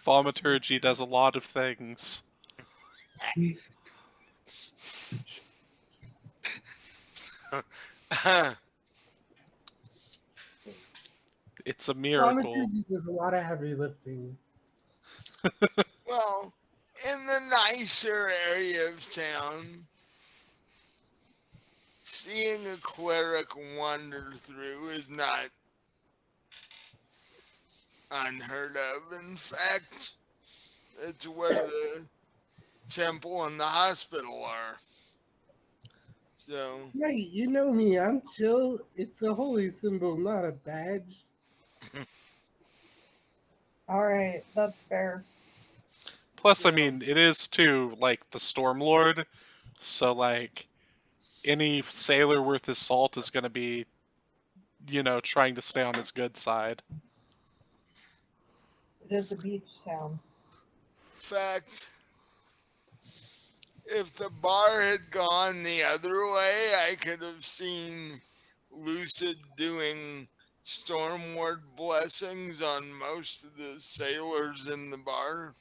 Thaumaturgy does a lot of things. It's a miracle. Thaumaturgy does a lot of heavy lifting. Well, in the nicer area of town, seeing a cleric wander through is not unheard of. In fact, It's where the temple and the hospital are. So, Right, you know me. I'm chill. It's a holy symbol, not a badge. All right, that's fair. Plus, I so mean, it is too like the Storm Lord, so like any sailor worth his salt is going to be, trying to stay on his good side. It is a beach town. fact, if the bar had gone the other way, I could have seen Lucid doing Stormward blessings on most of the sailors in the bar.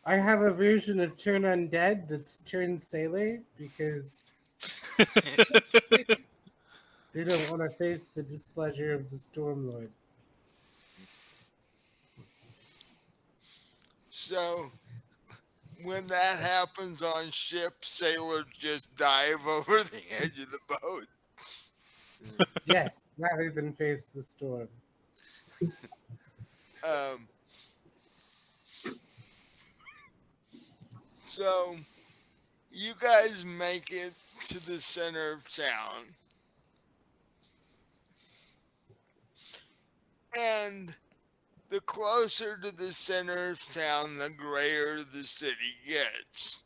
I have a version of Turn Undead that's Turn Sailor because they don't want to face the displeasure of the Stormlord. So when that happens on ship, sailors just dive over the edge of the boat. Yes, rather than face the storm. Um, so you guys make it to the center of town, and the closer to the center of town, the grayer the city gets.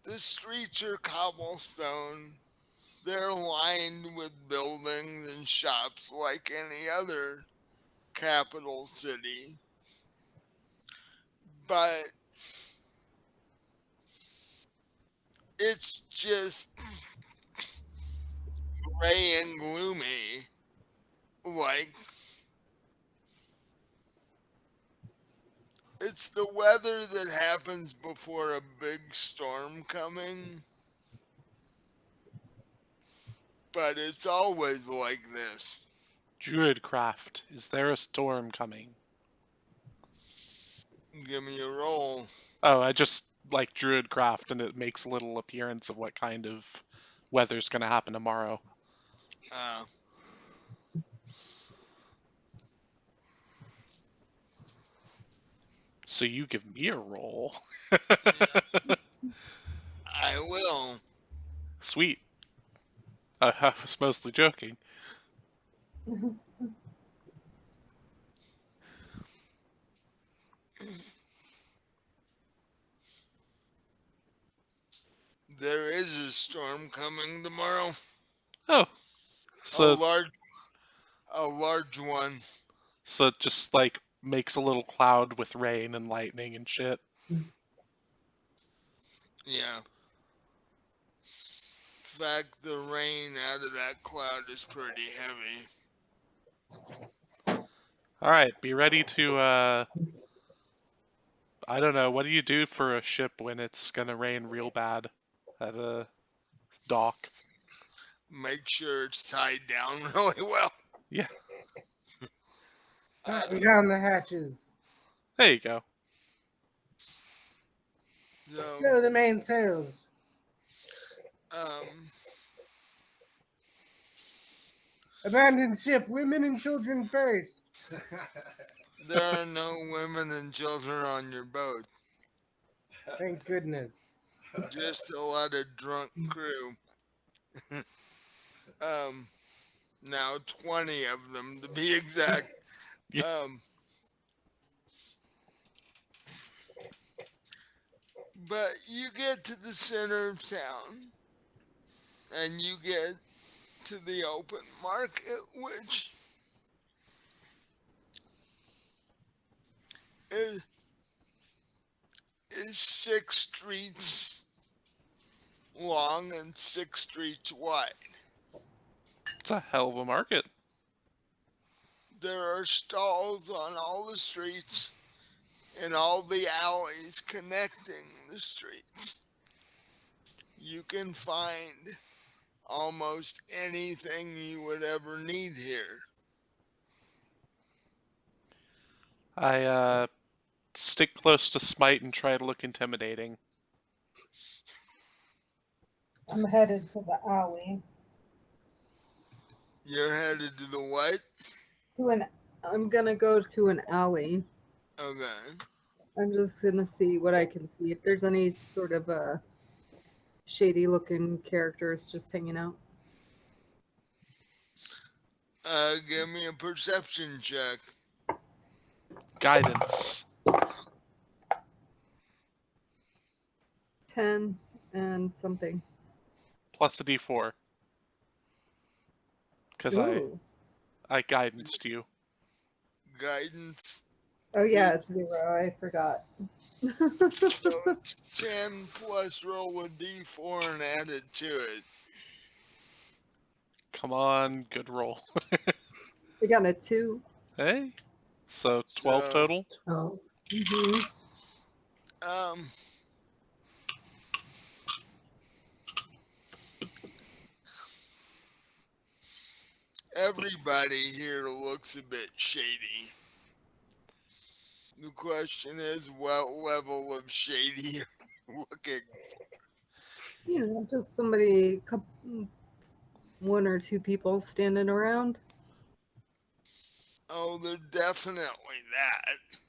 The streets are cobblestone. They're lined with buildings and shops like any other capital city. But it's just gray and gloomy. Like, it's the weather that happens before a big storm coming. But it's always like this. Druidcraft, is there a storm coming? Give me a roll. Oh, I just like Druidcraft, and it makes a little appearance of what kind of weather's going to happen tomorrow. Uh, So you give me a roll. I will. Sweet. I was mostly joking. There is a storm coming tomorrow. Oh, A so large one. so it just like makes a little cloud with rain and lightning and shit. Yeah. In fact, the rain out of that cloud is pretty heavy. All right, be ready to I don't know, what do you do for a ship when it's going to rain real bad at a dock? Make sure it's tied down really well. Yeah, Batten Uh, down the hatches. there you go. so, Stow the mainsails. um, Abandon ship. Women and children first. there are no women and children on your boat. Thank goodness. Just a lot of drunk crew. um, now 20 of them to be exact. Yeah. But you get to the center of town and you get to the open market, which is, is 6 streets long and 6 streets wide. It's a hell of a market. There are stalls on all the streets and all the alleys connecting the streets. You can find almost anything you would ever need here. I stick close to Smite and try to look intimidating. I'm headed to the alley. You're headed to the what? To an I'm gonna go to an alley. Okay. I'm just gonna see what I can see. If there's any sort of shady looking characters just hanging out. Give me a perception check. Guidance. 10 and something. Plus a d4. Because Ooh. I guidanced you. Guidance. Oh yeah, it's 0. I forgot. So it's 10 plus roll a d4 and add it to it. Come on, good roll. I got a 2. Hey? So 12 So, total? Oh, Mm-hmm. um, everybody here looks a bit shady. The question is, what level of shady are you looking? You know, just somebody, one or two people standing around. Oh, they're definitely that.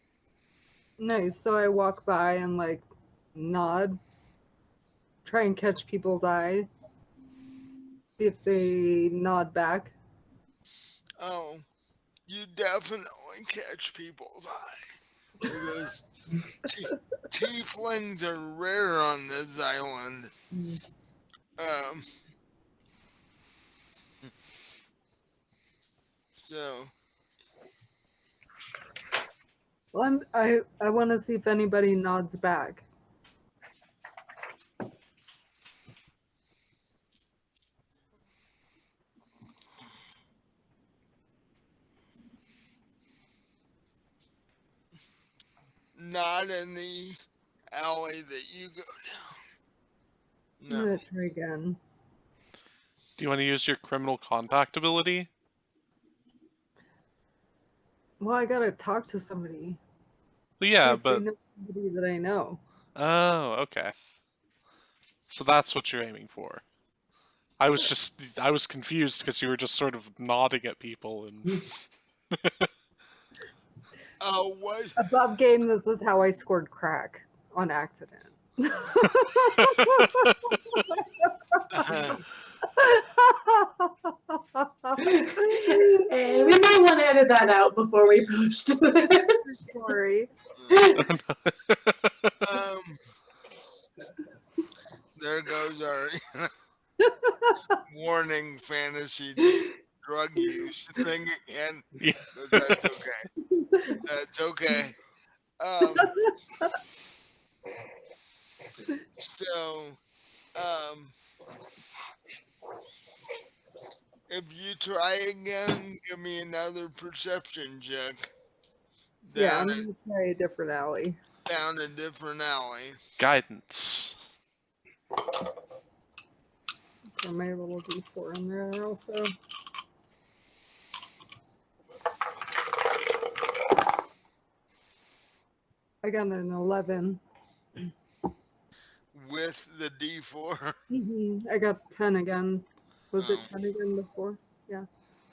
Nice. So I walk by and like nod, try and catch people's eye. See if they nod back. Oh, you definitely catch people's eye because tieflings are rare on this island. Um, so Well, I want to see if anybody nods back. not in the alley that you go I'm down. No. gonna try again. Do you want to use your criminal contact ability? Well, I gotta talk to somebody. Well, See yeah, if they but... know somebody that I know. Oh, okay. So that's what you're aiming for. I was confused because you were just sort of nodding at people and... Oh, what? Above game, this is how I scored crack on accident. and we might want to edit that out before we post this. Sorry. There goes our warning fantasy drug use thing again. Yeah. But that's okay. That's okay. So, um, if you try again, give me another perception check. Yeah, I'm gonna try a different alley. Down a different alley. Guidance. Throw my little d4 in there also. I got an 11. With the D4. I got 10 again. Was it Oh. 10 again before? Yeah.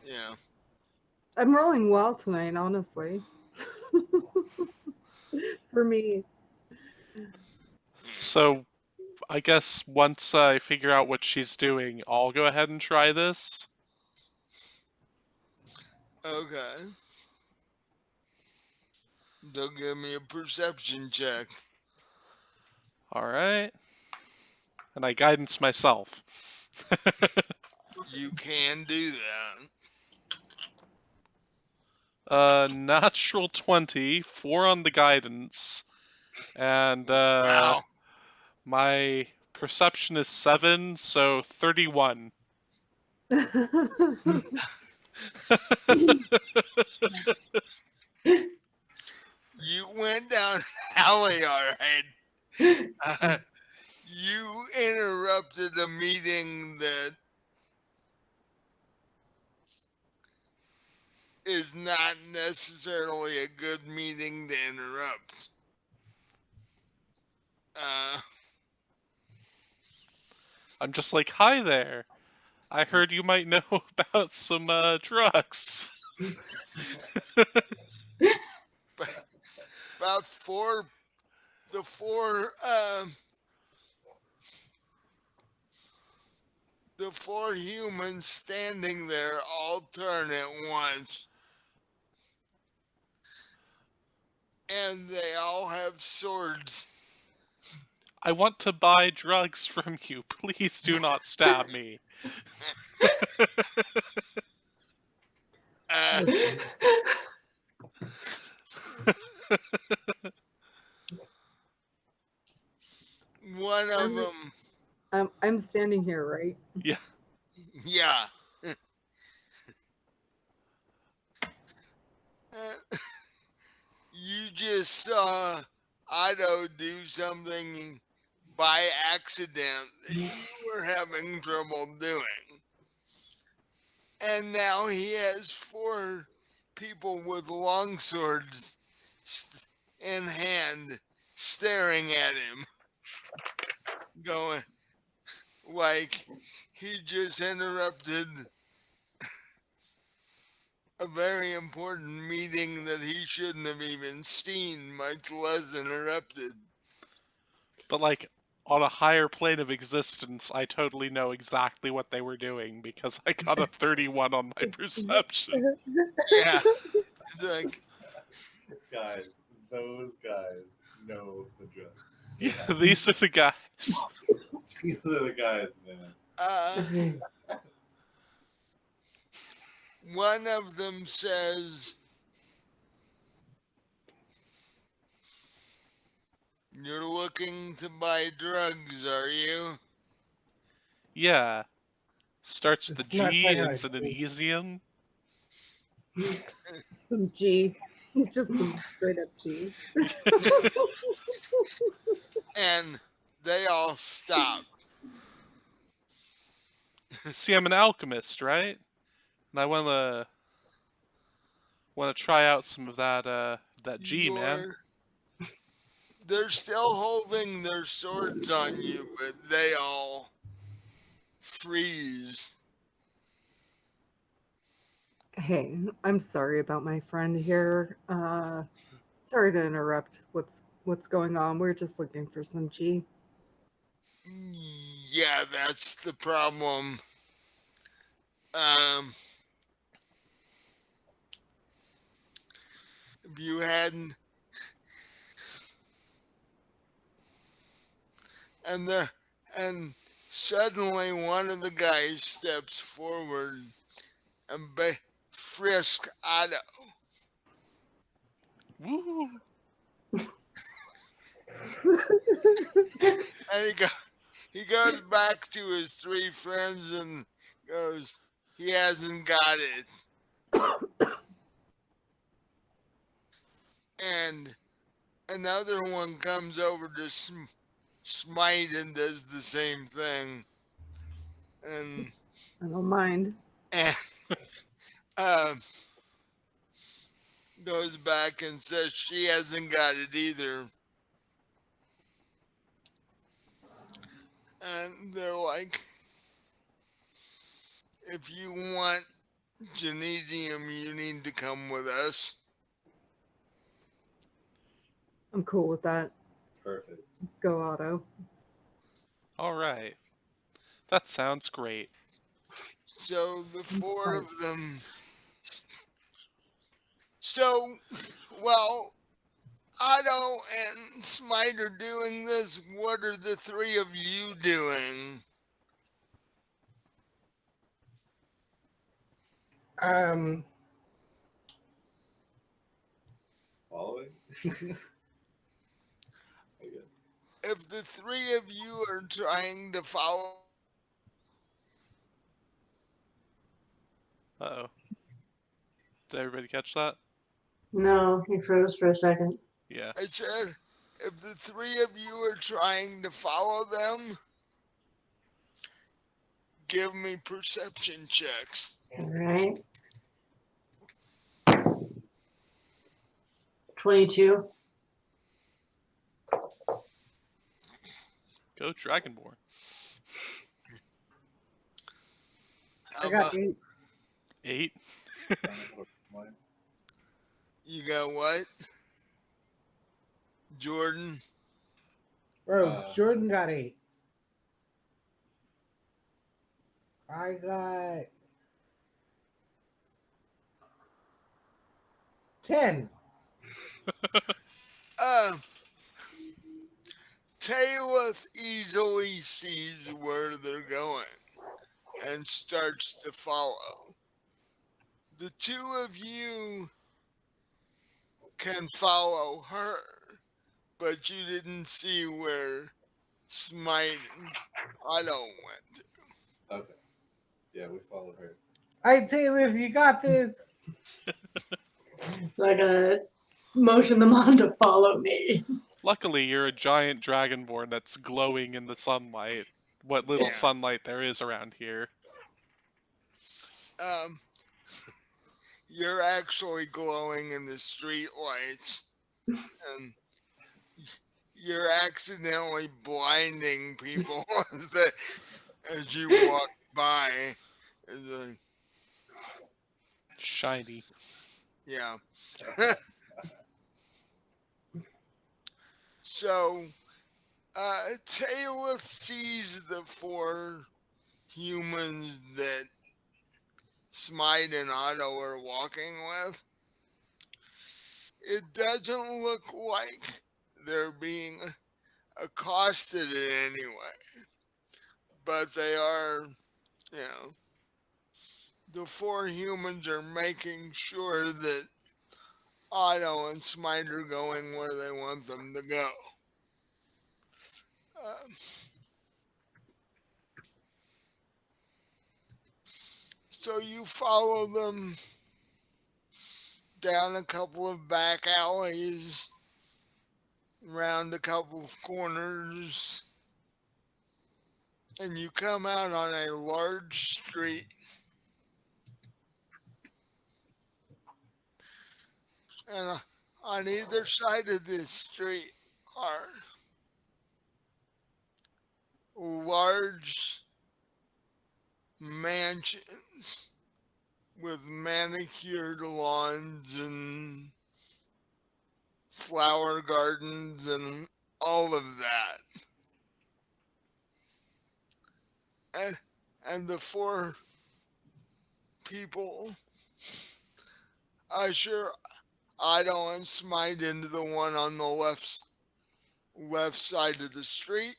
Yeah. I'm rolling well tonight, honestly. For me. So, I guess once I figure out what she's doing, I'll go ahead and try this. Okay. They'll give me a perception check. Alright. And I guidance myself. You can do that. Natural 20, 4 on the guidance, and Wow. my perception is 7, so 31. You went down alley, all right. You interrupted a meeting that is not necessarily a good meeting to interrupt. I'm just like, hi there. I heard you might know about some drugs. About the four humans standing there all turn at once, and they all have swords. I want to buy drugs from you. Please do not stab me. Uh, one of I'm them, I'm standing here, right? Yeah. yeah. Uh, you just saw Otto do something by accident that you were having trouble doing. And now he has four people with long swords in hand staring at him, going like he just interrupted a very important meeting that he shouldn't have even seen, much less interrupted. But like on a higher plane of existence, I totally know exactly what they were doing because I got a 31 on my perception. Yeah, it's like, Guys, those guys know the drugs. Yeah, these are the guys. These are the guys, man. one of them says, "You're looking to buy drugs, are you?" Yeah. Starts with a It's not G, quite how ends it in an feels. Easium. Some G. Just some straight up G. And they all stop. See, I'm an alchemist, right? And I wanna try out some of that G, man. You're They're still holding their swords on you, but they all freeze. Hey, I'm sorry about my friend here. Sorry to interrupt. What's going on? We're just looking for some G. Yeah, that's the problem. Um, if you hadn't, and the and suddenly one of the guys steps forward and frisk Otto, Woo! and he goes back to his three friends and goes, "He hasn't got it," and another one comes over to Smite and does the same thing, and I don't mind. and um, goes back and says she hasn't got it either, and they're like, "If you want Genesium, you need to come with us." I'm cool with that. Perfect. Let's go, Otto. Alright. That sounds great. So the I'm four psyched. of them. So, well, Otto and Smite are doing this. What are the three of you doing? Um, Following? I guess. If the three of you are trying to follow, Uh-oh. Did everybody catch that? No, he froze for a second. Yeah. I said, if the three of you are trying to follow them, give me perception checks. All right. 22. Go Dragonborn. How I got about 8. 8. mine. You got what? Jordan? Bro, Jordan got 8. I got 10. Taylor easily sees where they're going and starts to follow. The two of you can follow her, but you didn't see where Smite and Otto went. Okay. Yeah, we followed her. Alright, Taylor, you got this. So I gotta motion them on to follow me. Luckily, you're a giant dragonborn that's glowing in the sunlight. What little Yeah. sunlight there is around here. You're actually glowing in the street lights, and you're accidentally blinding people as you walk by. It's like, Shiny. yeah. So, Taylor sees the 4 humans that Smite and Otto are walking with. It doesn't look like they're being accosted in any way, but they are, the 4 humans are making sure that Otto and Smite are going where they want them to go. So you follow them down a couple of back alleys, round a couple of corners, and you come out on a large street. And on either side of this street are large mansions with manicured lawns and flower gardens and all of that. And the 4 people usher Otto and Smite into the one on the left side of the street.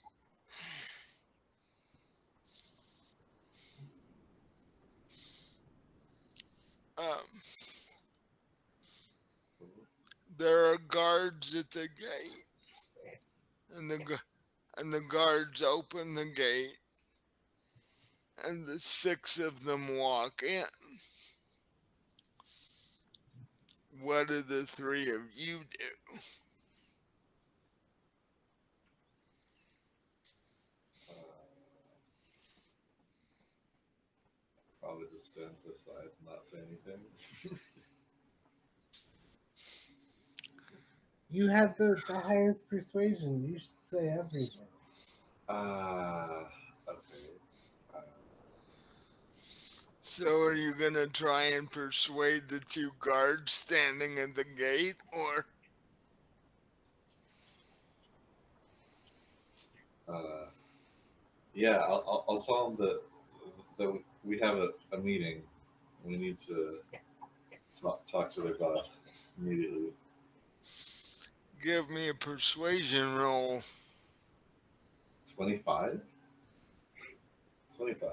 Um, there are guards at the gate, and the guards open the gate, and the 6 of them walk in. What do the 3 of you do? Probably just stand to the side and not say anything. You have the highest persuasion. You should say everything. Okay. So are you gonna try and persuade the 2 guards standing at the gate, or? Yeah, I'll tell them that we have a meeting. We need to talk to their boss immediately. Give me a persuasion roll. 25? 25.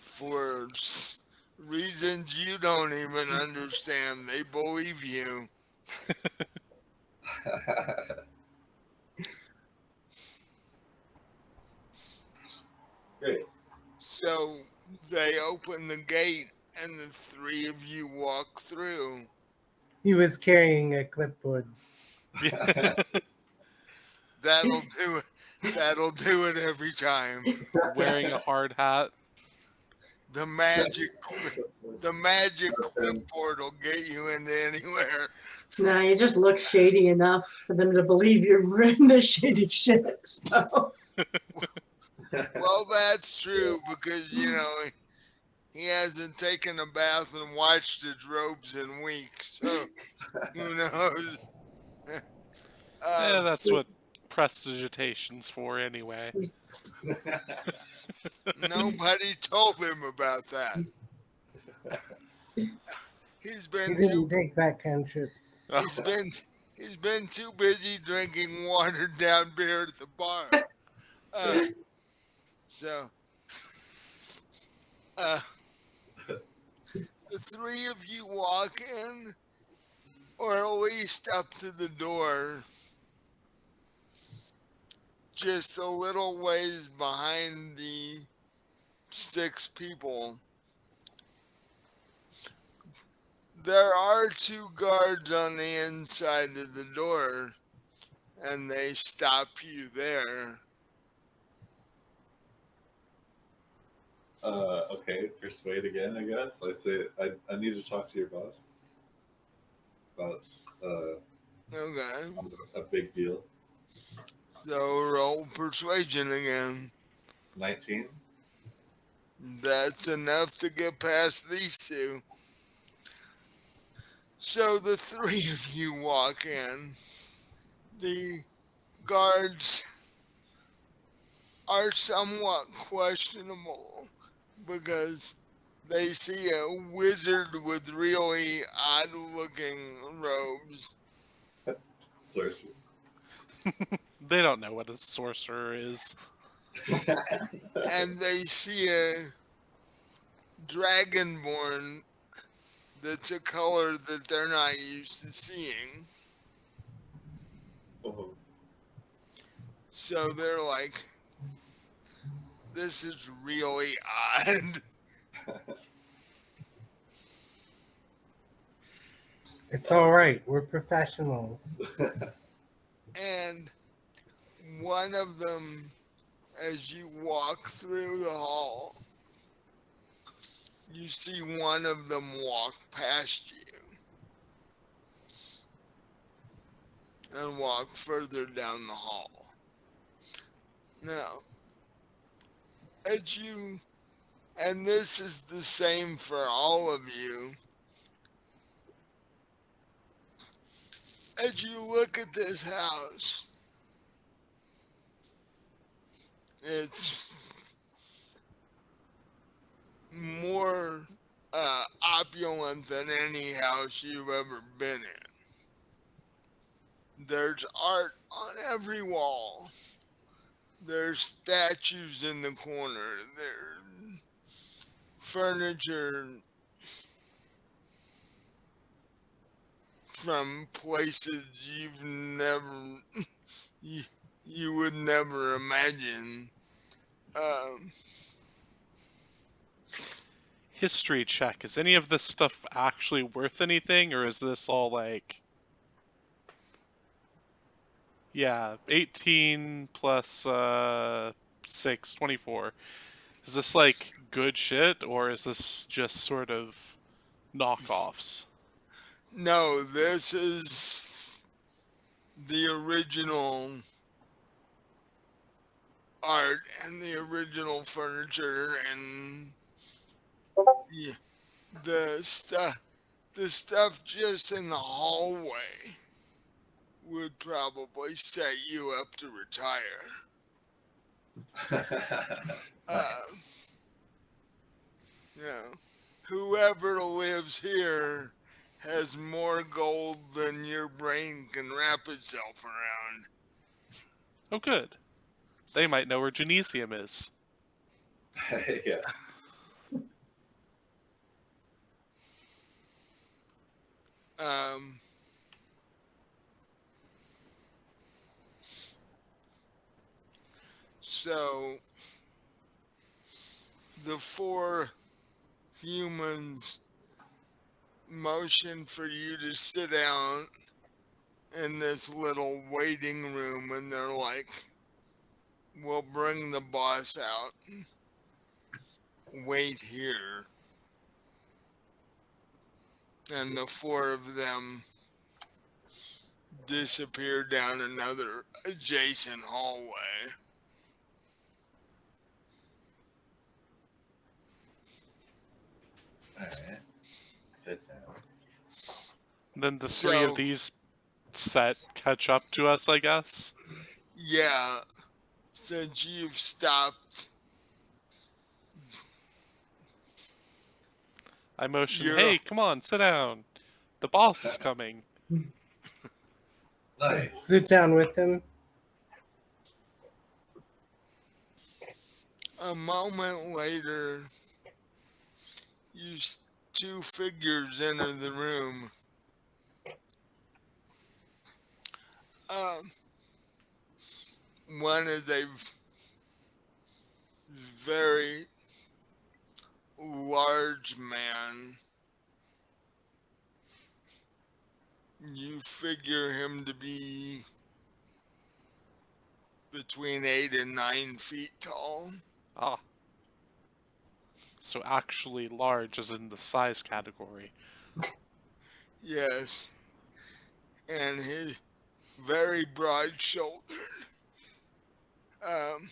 For reasons you don't even understand, they believe you. Great. So they open the gate, and the 3 of you walk through. He was carrying a clipboard. That'll do it. That'll do it every time. Wearing a hard hat. The magic clipboard will get you into anywhere. No, you just look shady enough for them to believe you're into shady shit. So Well, that's true because he hasn't taken a bath and washed his robes in weeks, so who knows? um, That's what prestidigitation's for anyway. Nobody told him about that. He's He been too didn't take that cantrip. he's been he's been too busy drinking watered down beer at the bar. Uh, so uh, the three of you walk in, or at least up to the door, just a little ways behind the six people. There are two guards on the inside of the door, and they stop you there. Okay, persuade again, I guess. I say, I need to talk to your boss about Okay, a big deal. so roll persuasion again. 19? That's enough to get past these two. So the three of you walk in. The guards are somewhat questionable because they see a wizard with really odd looking robes, Sorcery. They don't know what a sorcerer is. and they see a dragonborn that's a color that they're not used to seeing. Oh, So they're like, this is really odd. It's all right. We're professionals. And one of them, as you walk through the hall, you see one of them walk past you and walk further down the hall. Now, as you, and this is the same for all of you, as you look at this house, it's more opulent than any house you've ever been in. There's art on every wall. There's statues in the corner. There's furniture from places you've never, you, you would never imagine. Um, History check. Is any of this stuff actually worth anything, or is this all like... Yeah, 18 plus 6, 24. Is this like good shit, or is this just sort of knockoffs? no, this is the original art and the original furniture and yeah, the stuff just in the hallway would probably set you up to retire. Uh, you know, whoever lives here has more gold than your brain can wrap itself around. Oh, good. They might know where Genesium is. yeah. Um, so the four humans motion for you to sit down in this little waiting room, and they're like, we'll bring the boss out. Wait here. And the four of them disappear down another adjacent hallway. Then the three of So, these set catch up to us, I guess. yeah, since you've stopped I motion, your hey, come on, sit down. The boss is coming. Nice. Sit down with him. a moment later, you two figures enter the room. Um, one is a very large man. You figure him to be between 8 and 9 feet tall. Ah, so actually large is in the size category. Yes, and he's very broad shouldered, um,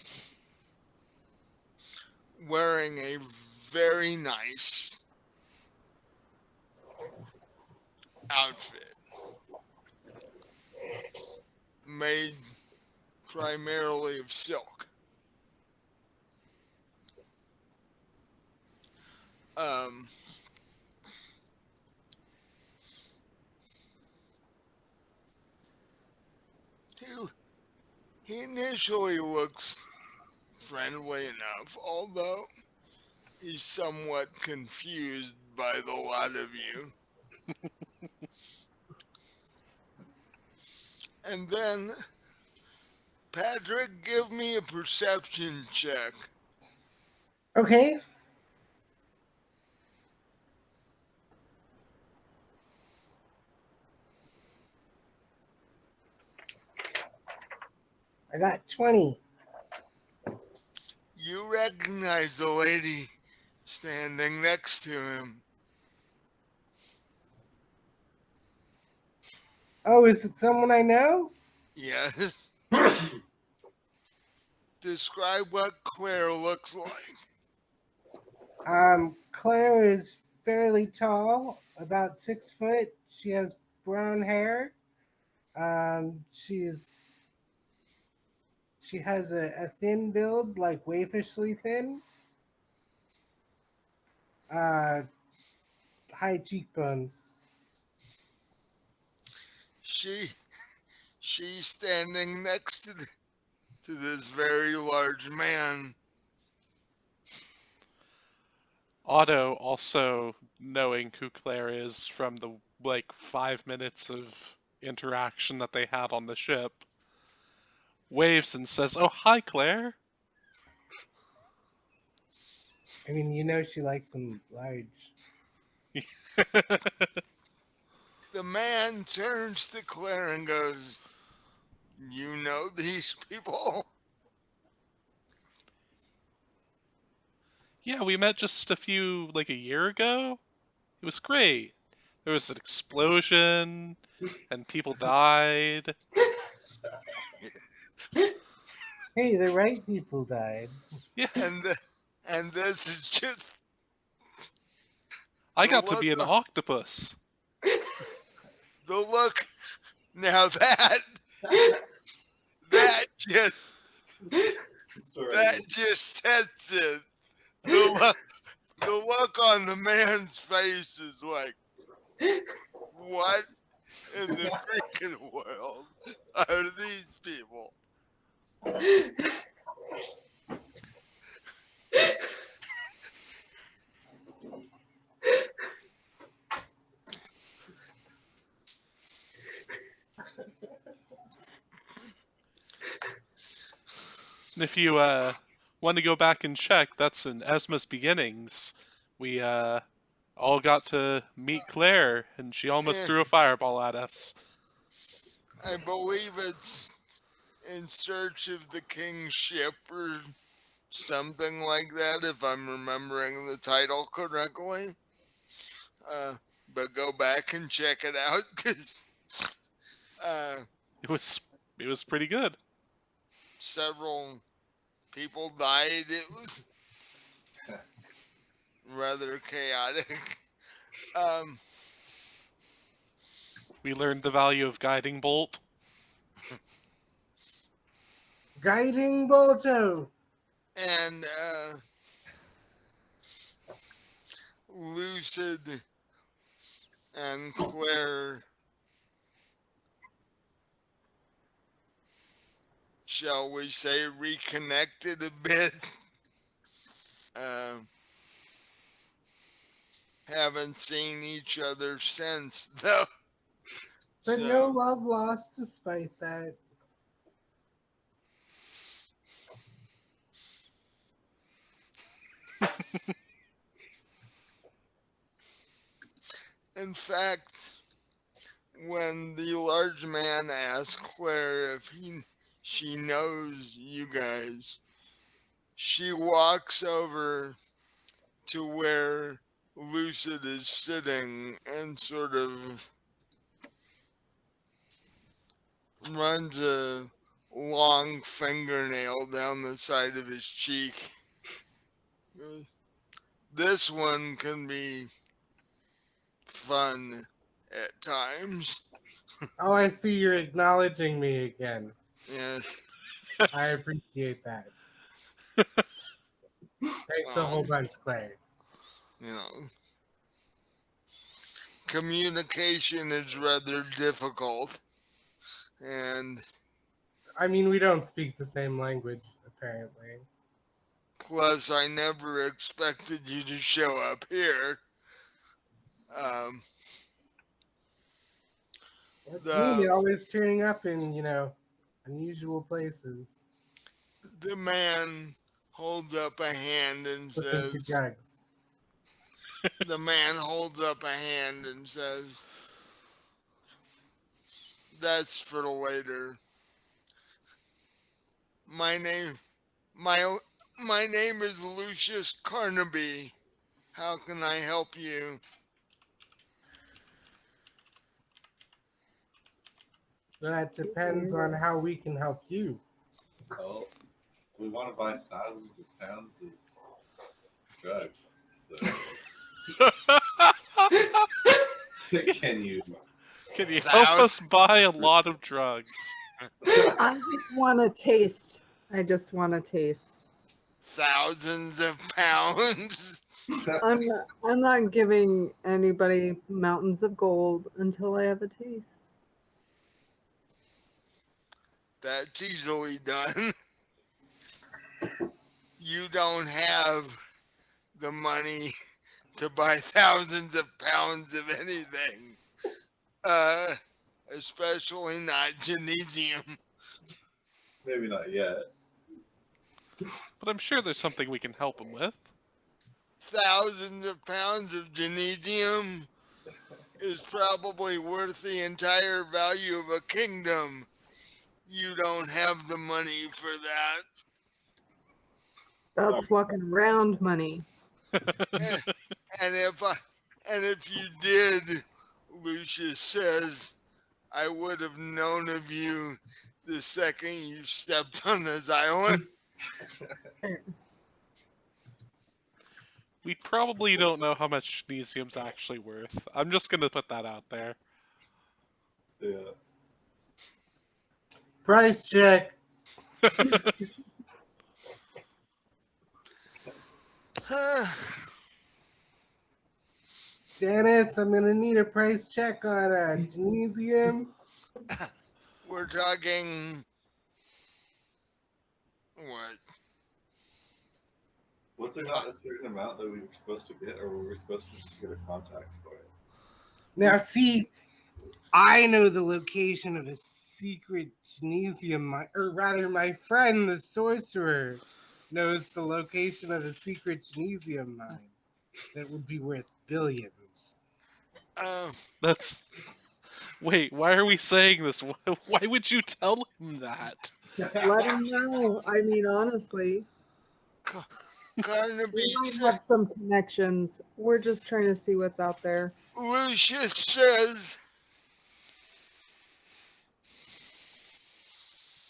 wearing a very nice outfit made primarily of silk. Um, he, he initially looks friendly enough, although he's somewhat confused by the lot of you. And then, Patrick, give me a perception check. Okay. I got 20. You recognize the lady standing next to him. Oh, is it someone I know? Yes. Describe what Claire looks like. Claire is fairly tall, about 6 foot. She has brown hair. She has a thin build, like wafishly thin. Uh, High cheekbones. She she's standing next to this very large man. Otto, also knowing who Claire is from the 5 minutes of interaction that they had on the ship, waves and says, "Oh, hi, Claire." I mean, she likes them large. The man turns to Claire and goes, "You know these people?" Yeah, we met just a year ago. It was great. There was an explosion, and people died. Hey, the right people died. Yeah, And and this is just I the got to look be an octopus. the look now just that just sets it. The look on the man's face is like, what in the freaking world are these people? And if you want to go back and check, that's in Esma's beginnings. We all got to meet Claire, and she almost Eh, threw a fireball at us. I believe it's In Search of the King's Ship or something like that, if I'm remembering the title correctly. Uh, but go back and check it out because uh, It was pretty good. several people died. It was rather chaotic. Um, We learned the value of guiding bolt. Guiding Bolto. And Lucid and Claire, shall we say, reconnected a bit. Uh, haven't seen each other since, though. But So, no love lost despite that. in fact, when the large man asks Claire if she knows you guys, she walks over to where Lucid is sitting and sort of runs a long fingernail down the side of his cheek. This one can be fun at times. Oh, I see you're acknowledging me again. Yeah. I appreciate that. Thanks a whole Well, bunch, Clay. you know, communication is rather difficult, and I mean, we don't speak the same language, apparently. plus, I never expected you to show up here. Um, That's me, the always turning up in, unusual places. the man holds up a hand and Looking for says, drugs. the man holds up a hand and says, "That's for later. My name, my my name is Lucius Carnaby. How can I help you?" That depends on how we can help you. Well, we want to buy thousands of pounds of drugs. So can you? Can you help us Thousands, buy a lot of drugs? I just want to taste. I just want to taste. thousands of pounds. I'm not giving anybody mountains of gold until I have a taste. That's easily done. You don't have the money to buy thousands of pounds of anything, uh, especially not genesium. Maybe not yet. But I'm sure there's something we can help him with. Thousands of pounds of genesium is probably worth the entire value of a kingdom. You don't have the money for that. That's walking around money. And, and if I, and if you did, Lucius says, I would have known of you the second you stepped on this island. We probably don't know how much genesium's actually worth. I'm just gonna put that out there. Yeah. Price check. Janice, I'm gonna need a price check on genesium. We're talking what? Was there not a certain amount that we were supposed to get, or were we supposed to just get a contact for it? Now, see, I know the location of a secret genesium mine, or rather, my friend, the sorcerer, knows the location of a secret genesium mine that would be worth billions. Um, That's. Wait, why are we saying this? Why would you tell him that? Let him know. I mean, honestly, Carnaby we might said, have some connections. We're just trying to see what's out there. Lucius says,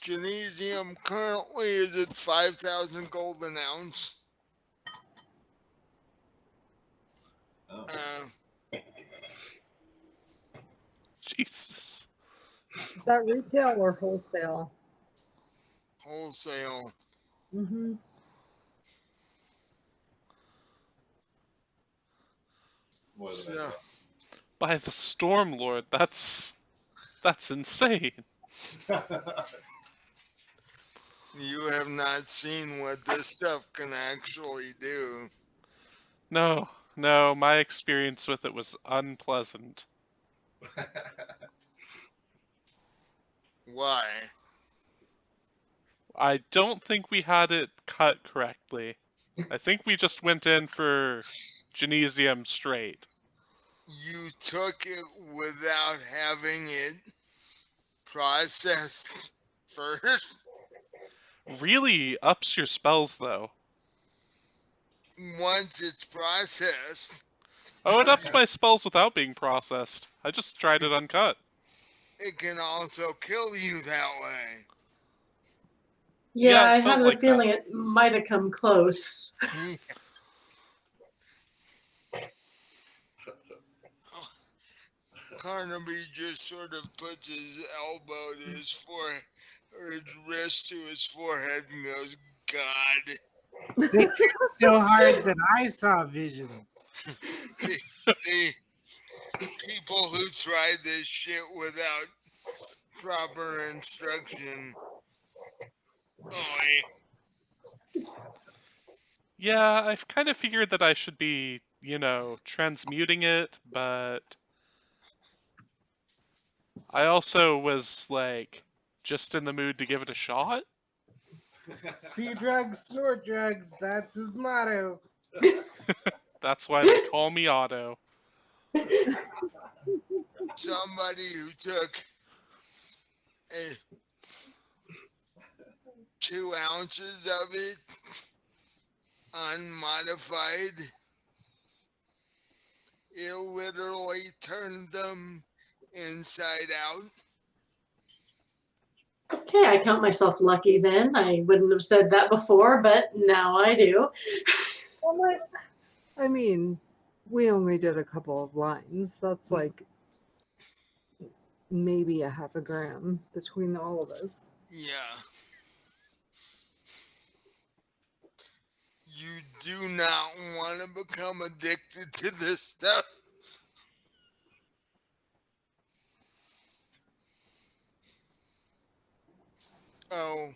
genesium currently is at 5,000 gold an ounce. Oh. Jesus. Is that retail or wholesale? Wholesale. Mm-hmm. More than So By the Storm Lord, that's insane. I know. you have not seen what this stuff can actually do. No, no, my experience with it was unpleasant. Why? I don't think we had it cut correctly. I think we just went in for Genesium straight. You took it without having it processed first. Really ups your spells, though. Once it's processed, Oh, it ups my spells without being processed. I just tried it uncut. it can also kill you that way. Yeah, Yeah, it I felt have like a feeling it might have come close. Carnaby just sort of puts his elbow to his forehead, or his wrist to his forehead, and goes, "God." They tried so hard that I saw visions. The people who tried this shit without proper instruction. Oh, Yeah, I've kind of figured that I should be, transmuting it, but I also was like just in the mood to give it a shot. See drugs, snort drugs. That's his motto. That's why they call me Otto. somebody who took a 2 ounces of it, unmodified, it literally turned them inside out. Okay, I count myself lucky then. I wouldn't have said that before, but now I do. Well, I mean, we only did a couple of lines. That's like maybe a half a gram between all of us. Yeah. You do not want to become addicted to this stuff. Oh,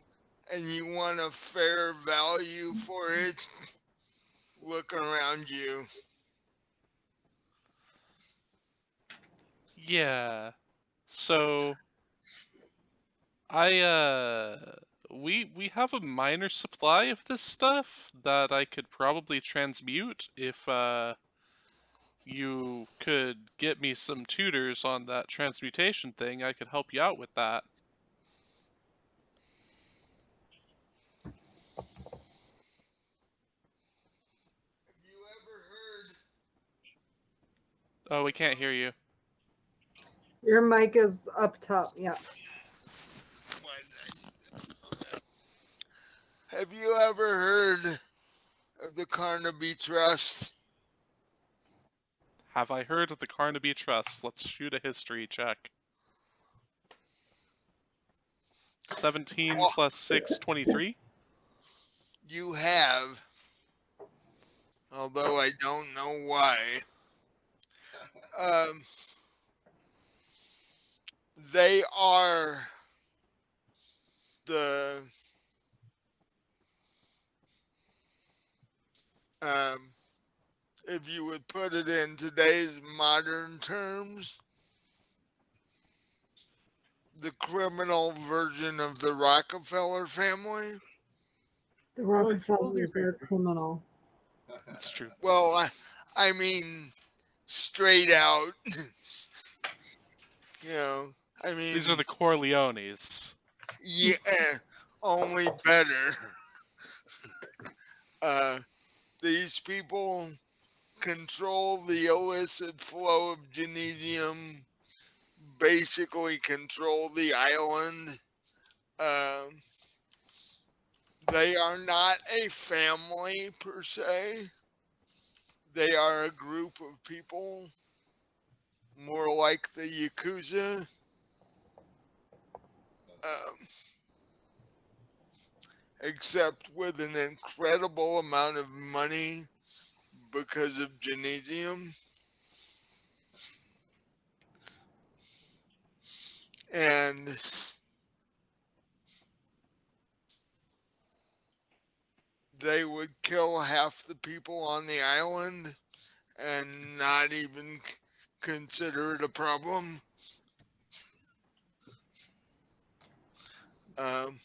and you want a fair value for it? Look around you. Yeah. So we have a minor supply of this stuff that I could probably transmute if you could get me some tutors on that transmutation thing. I could help you out with that. Have you ever heard? Oh, we can't hear you. Your mic is up top. Yeah. What? Have you ever heard of the Carnaby Trust? Have I heard of the Carnaby Trust? Let's shoot a history check. 17 Oh, plus 6, 23? you have, although I don't know why. Um, they are the um, if you would put it in today's modern terms, the criminal version of the Rockefeller family. The Oh, it's totally Rockefellers are criminal. That's true. Well, I mean, straight out. You know, I mean, These are the Corleones. yeah, only better. Uh, these people control the illicit flow of genesium, basically control the island. Um, they are not a family per se. They are a group of people more like the Yakuza, um, except with an incredible amount of money because of Genesium. And they would kill half the people on the island and not even consider it a problem. Um,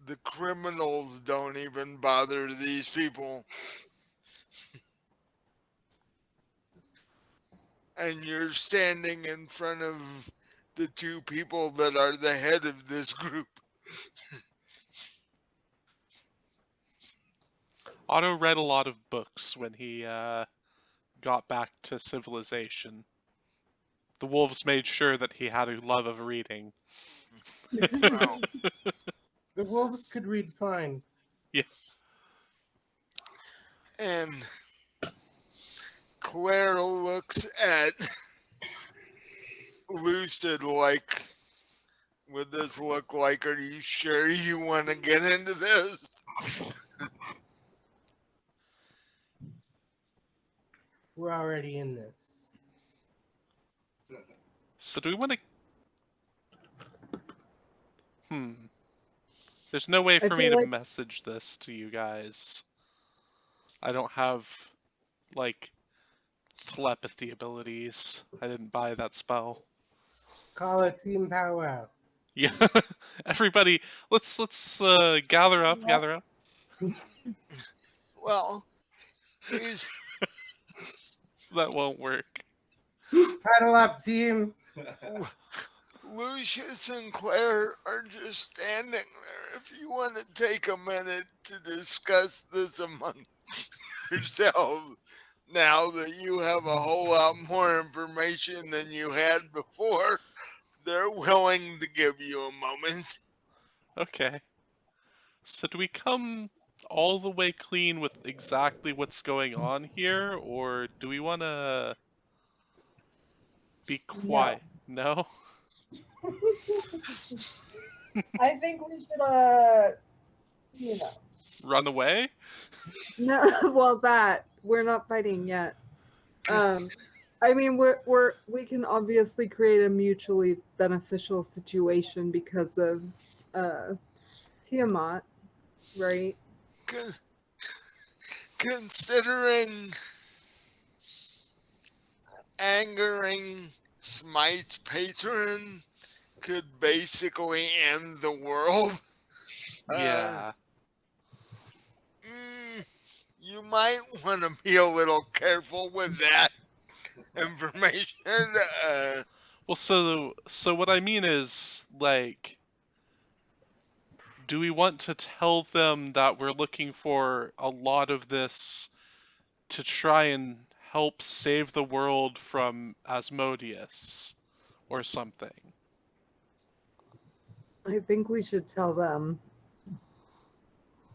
the criminals don't even bother these people. And you're standing in front of the two people that are the head of this group. Otto read a lot of books when he got back to civilization. The wolves made sure that he had a love of reading. Wow. The wolves could read fine. Yeah. And Claire looks at Lucid like, with this look like, are you sure you want to get into this? We're already in this. So do we want to? There's no way I for me feel to like message this to you guys. I don't have, like, telepathy abilities. I didn't buy that spell. Call it team powwow. Yeah. Everybody, let's gather up. Well, these That won't work. Huddle up, team. Lucius and Claire are just standing there. If you want to take a minute to discuss this among yourselves, now that you have a whole lot more information than you had before, they're willing to give you a moment. Okay. So do we come all the way clean with exactly what's going on here, or do we want to be no. quiet? No? I think we should, you know. Run away? No, well, that we're not fighting yet. I mean, we can obviously create a mutually beneficial situation because of Tiamat, right? Con- Considering angering Smite's patron could basically end the world, uh, Yeah. you might want to be a little careful with that information. Well, so what I mean is, like, do we want to tell them that we're looking for a lot of this to try and help save the world from Asmodeus or something? I think we should tell them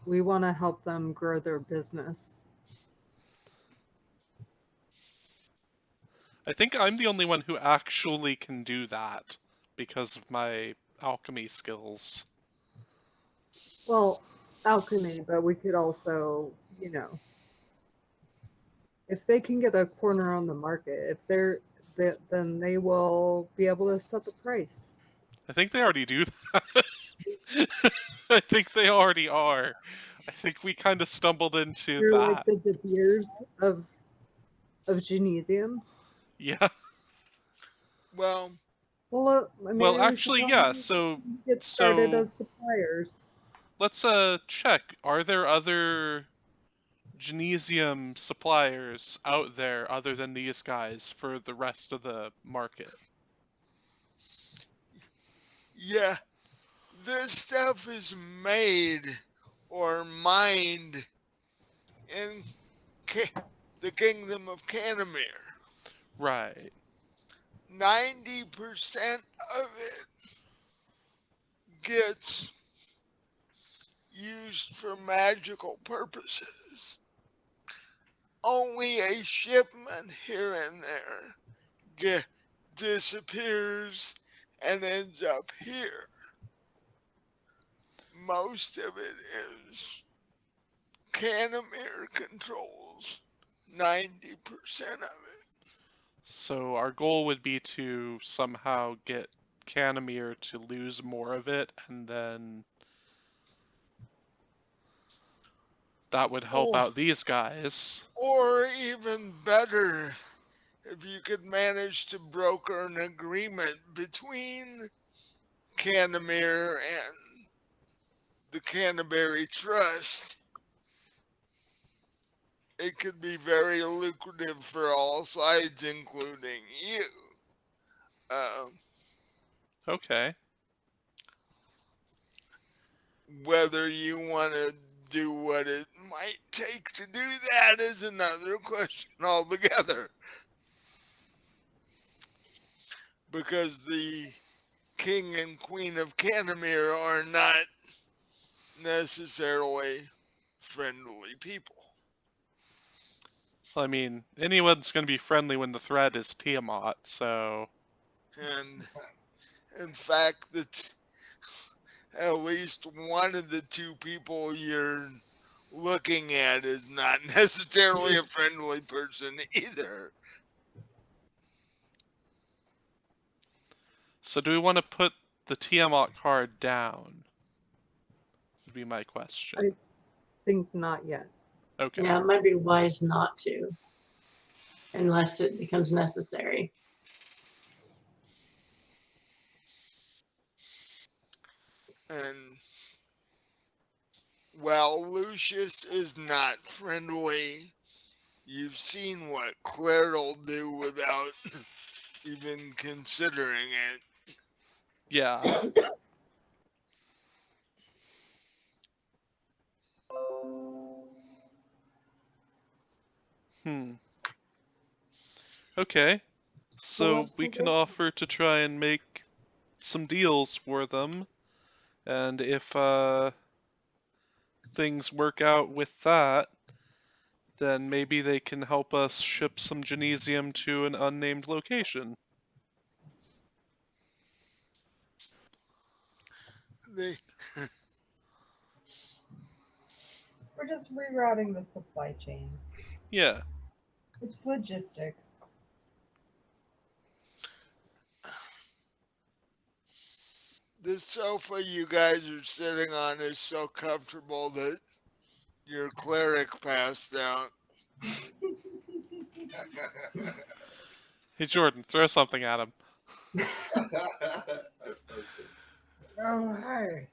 we want to help them grow their business. I think I'm the only one who actually can do that because of my alchemy skills. Well, alchemy, but we could also, if they can get a corner on the market, then they will be able to set the price. I think they already do that. I think they already are. I think we kind of stumbled into They're like that. the De Beers of Genesium. Yeah. Well, Well, maybe Well, we should actually, tell yeah. them to get started as suppliers. Let's check. Are there other Genesium suppliers out there other than these guys for the rest of the market? yeah, this stuff is made or mined in the kingdom of Canamir. Right. 90% of it gets used for magical purposes. Only a shipment here and there disappears and ends up here. Most of it is Canamir controls 90% of it. So our goal would be to somehow get Canamir to lose more of it, and then that would help Or, out these guys. or even better, if you could manage to broker an agreement between Canamir and the Canterbury Trust, it could be very lucrative for all sides, including you. Um, Okay. Whether you want to do what it might take to do that is another question altogether. Because the King and Queen of Cantermere are not necessarily friendly people. I mean, anyone's going to be friendly when the threat is Tiamat, so And in fact, that at least one of the two people you're looking at is not necessarily a friendly person either. do we want to put the Tiamat card down? Would be my question. Think not yet. Okay. Yeah, it might be wise not to, unless it becomes necessary. And while Lucius is not friendly, you've seen what Claire will do without even considering it. Yeah. Hmm. Okay. So we can offer to try and make some deals for them, and if things work out with that, then maybe they can help us ship some genesium to an unnamed location. They, We're just rerouting the supply chain. Yeah. It's logistics. the sofa you guys are sitting on is so comfortable that your cleric passed out. Hey Jordan, throw something at him. Oh, hi.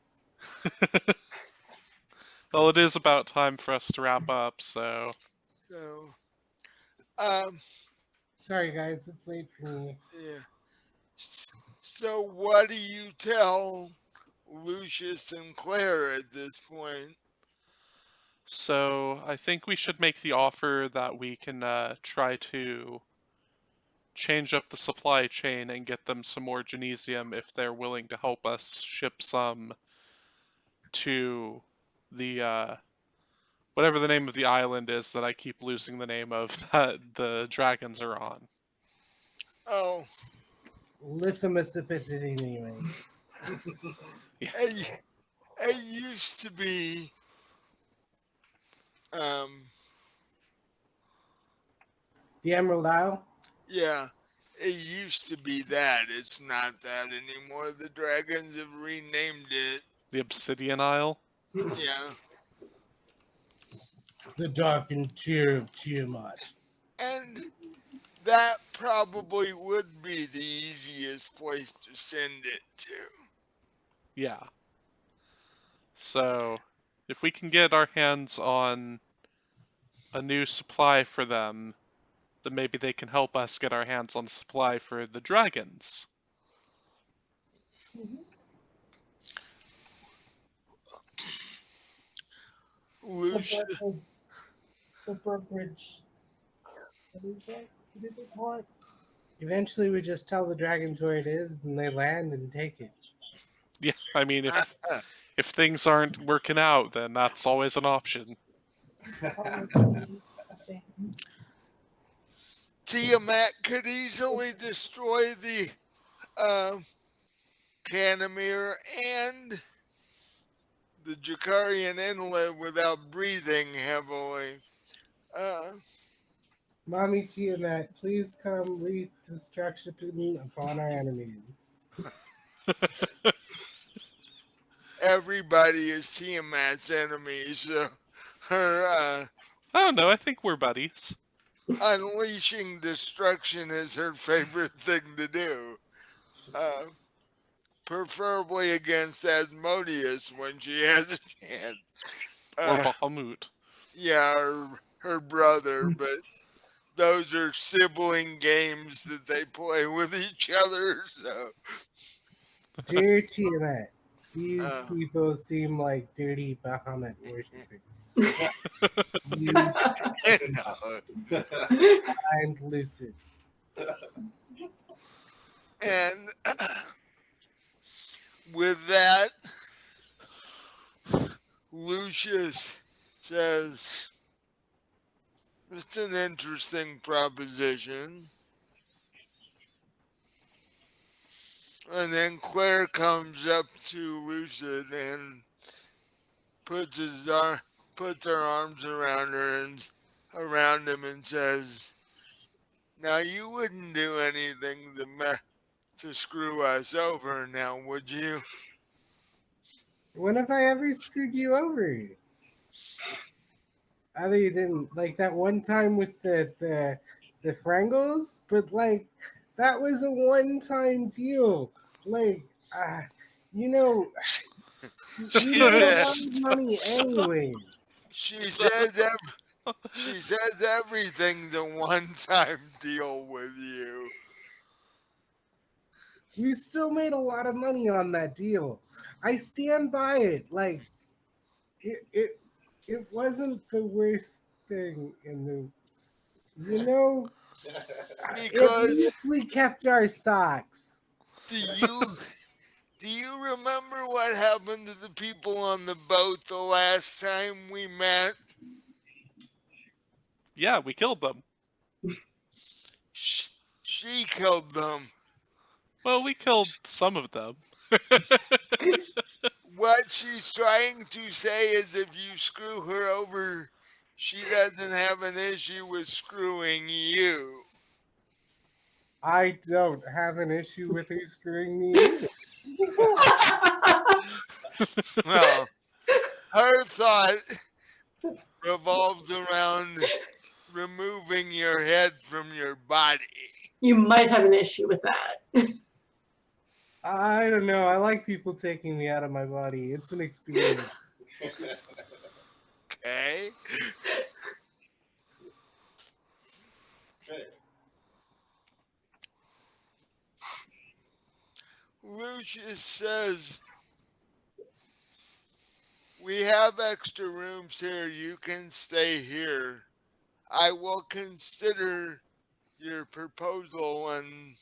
Well, it is about time for us to wrap up, so So, um, Sorry, guys, it's late for me. yeah. So, what do you tell Lucius and Claire at this point? I think we should make the offer that we can try to change up the supply chain and get them some more genesium if they're willing to help us ship some to the whatever the name of the island is that I keep losing the name of that the dragons are on. Oh, Listen, Yeah. it used to be, um, the Emerald Isle. yeah, it used to be that. It's not that anymore. The dragons have renamed it. The Obsidian Isle. Yeah. The darkened tier of Tiamat. And that probably would be the easiest place to send it to. Yeah. So, if we can get our hands on a new supply for them, then maybe they can help us get our hands on supply for the dragons. Lucius, The brokerage. What is that? What did they call it? Eventually, we just tell the dragons where it is, and they land and take it. Yeah, I mean, if things aren't working out, then that's always an option. Tiamat could easily destroy the uh, Canamir and the Jakarian inlet without breathing heavily. Uh, Mommy Tiamat, please come wreak destruction upon our enemies. Everybody is Tiamat's enemy, so her I don't know, I think we're buddies. unleashing destruction is her favorite thing to do. Uh, Preferably against Asmodeus when she has a chance. Or Uh, Bahamut. yeah, her brother, but those are sibling games that they play with each other. So, Dear Tiamat, these uh, people seem like dirty Bahamut worshippers. Please no. find Lucid. And with that, Lucius says, it's an interesting proposition. And then Claire comes up to Lucid and puts puts her arms around her and around him and says, "Now you wouldn't do anything to screw us over, now would you?" When have I ever screwed you over? Either you didn't like that one time with the Frangles, but like that was a one-time deal. Like, you know, we She made a said, lot of money anyways. she says, she says everything's a one-time deal with you. We still made a lot of money on that deal. I stand by it. Like, it wasn't the worst thing in the, at Because least we kept our stocks. do you do you remember what happened to the people on the boat the last time we met? Yeah, we killed them. She killed them. Well, we killed some of them. What she's trying to say is if you screw her over, she doesn't have an issue with screwing you. I don't have an issue with her screwing me either. Well, her thought revolves around removing your head from your body. You might have an issue with that. I don't know. I like people taking me out of my body. It's an experience. Okay? Lucius says, "We have extra rooms here. You can stay here. I will consider your proposal and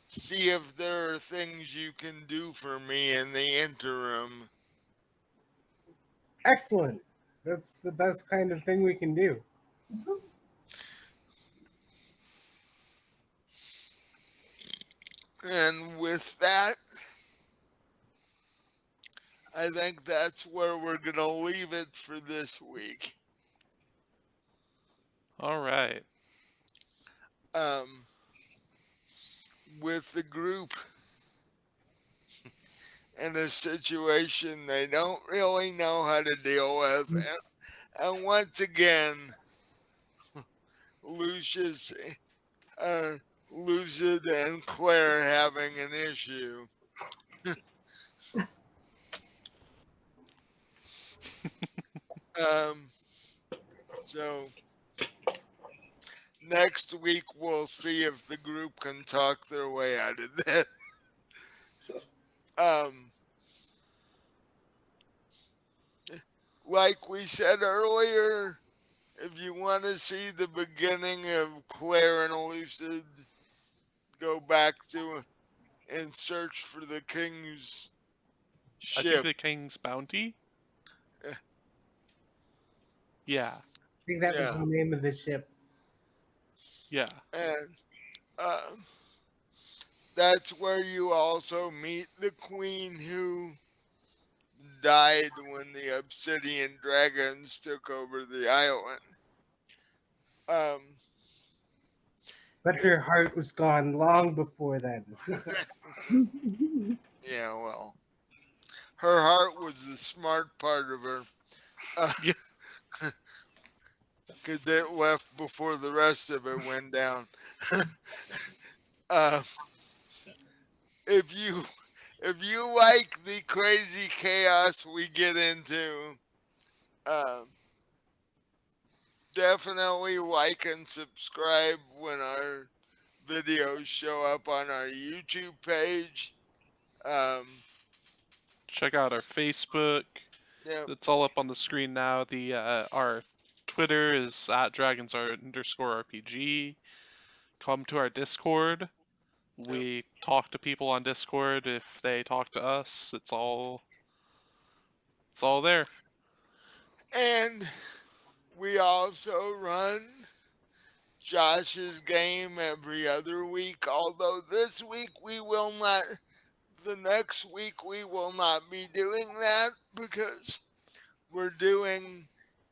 see if there are things you can do for me in the interim." Excellent. That's the best kind of thing we can do. And with that, I think that's where we're going to leave it for this week. All right. Um, with the group in a situation they don't really know how to deal with. And once again, Lucius, Lucid and Claire having an issue. um, so next week we'll see if the group can talk their way out of that. Um, like we said earlier, if you want to see the beginning of Claire and Lucid, go back to in search for the king's I think ship. the King's Bounty? Eh, Yeah, I think that was Yeah, the name of the ship. yeah. and that's where you also meet the queen who died when the obsidian dragons took over the island. Um, But if her heart was gone long before then. yeah, well, her heart was the smart part of her, Yeah. because it left before the rest of it went down. uh, if you like the crazy chaos we get into, um, definitely like and subscribe when our videos show up on our YouTube page. Um, Check out our Facebook. yeah, It's all up on the screen now. The our Twitter is at dragons_RPG. Come to our Discord. yeah. We talk to people on Discord if they talk to us. It's all there. And we also run Josh's game every other week. Although this week we will not. The next week we will not be doing that because we're doing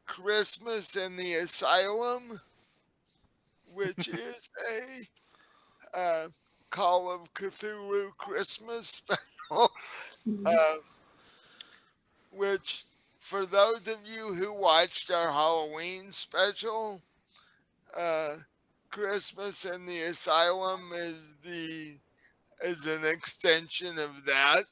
Christmas in the Asylum, which is a Call of Cthulhu Christmas special. Uh, which, for those of you who watched our Halloween special, uh, Christmas in the Asylum is an extension of that.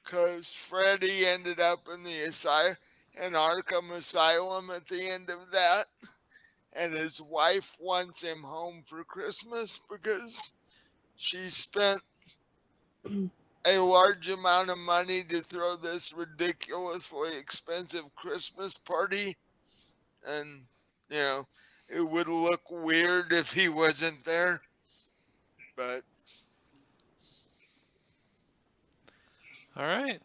Because Freddy ended up in the in Arkham Asylum at the end of that, and his wife wants him home for Christmas because she spent a large amount of money to throw this ridiculously expensive Christmas party, and you know it would look weird if he wasn't there. But All right.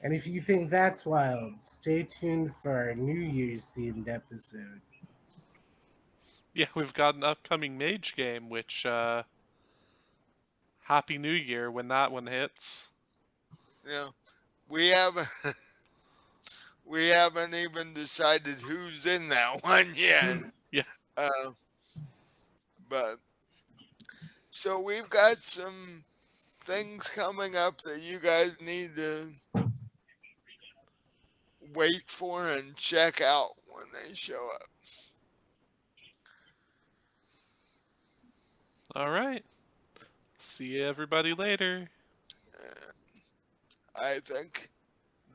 And if you think that's wild, stay tuned for our New Year's themed episode. Yeah, we've got an upcoming Mage game, which Happy New Year when that one hits. you know we haven't we haven't even decided who's in that one yet. Yeah. Uh, but so we've got some things coming up that you guys need to wait for and check out when they show up. All right. See everybody later. And I think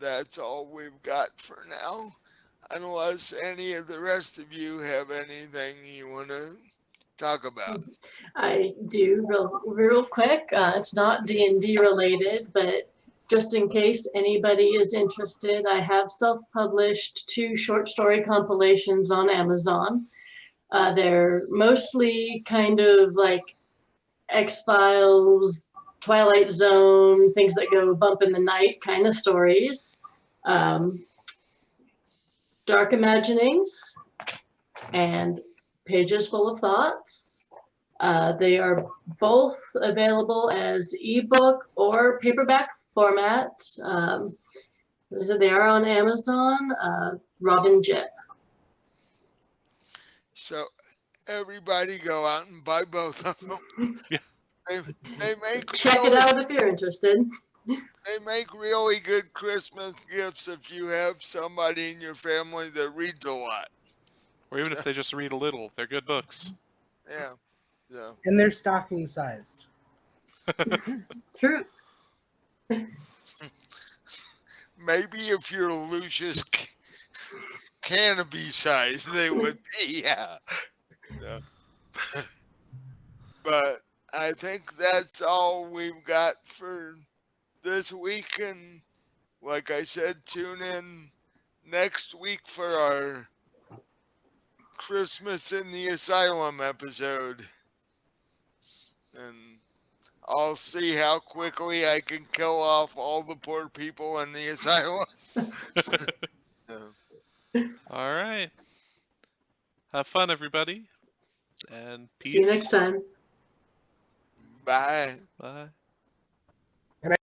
that's all we've got for now, unless any of the rest of you have anything you want to talk about. I do real quick. It's not D&D related, but just in case anybody is interested, I have self-published 2 short story compilations on Amazon. They're mostly kind of like X-Files, Twilight Zone, things that go bump in the night kind of stories. Dark Imaginings and Pages Full of Thoughts. They are both available as ebook or paperback format. They are on Amazon. Robin Jett. So everybody go out and buy both of them. Yeah. They make Check it really out if you're interested. they make really good Christmas gifts if you have somebody in your family that reads a lot. Or even if they just read a little, they're good books. Yeah. So And they're stocking sized. True. maybe if you're Lucius Canopy size, they would be, yeah. So, but I think that's all we've got for this week. And like I said, tune in next week for our Christmas in the Asylum episode. and I'll see how quickly I can kill off all the poor people in the asylum. All right. Have fun, everybody. And peace. See you next time. Bye. Bye.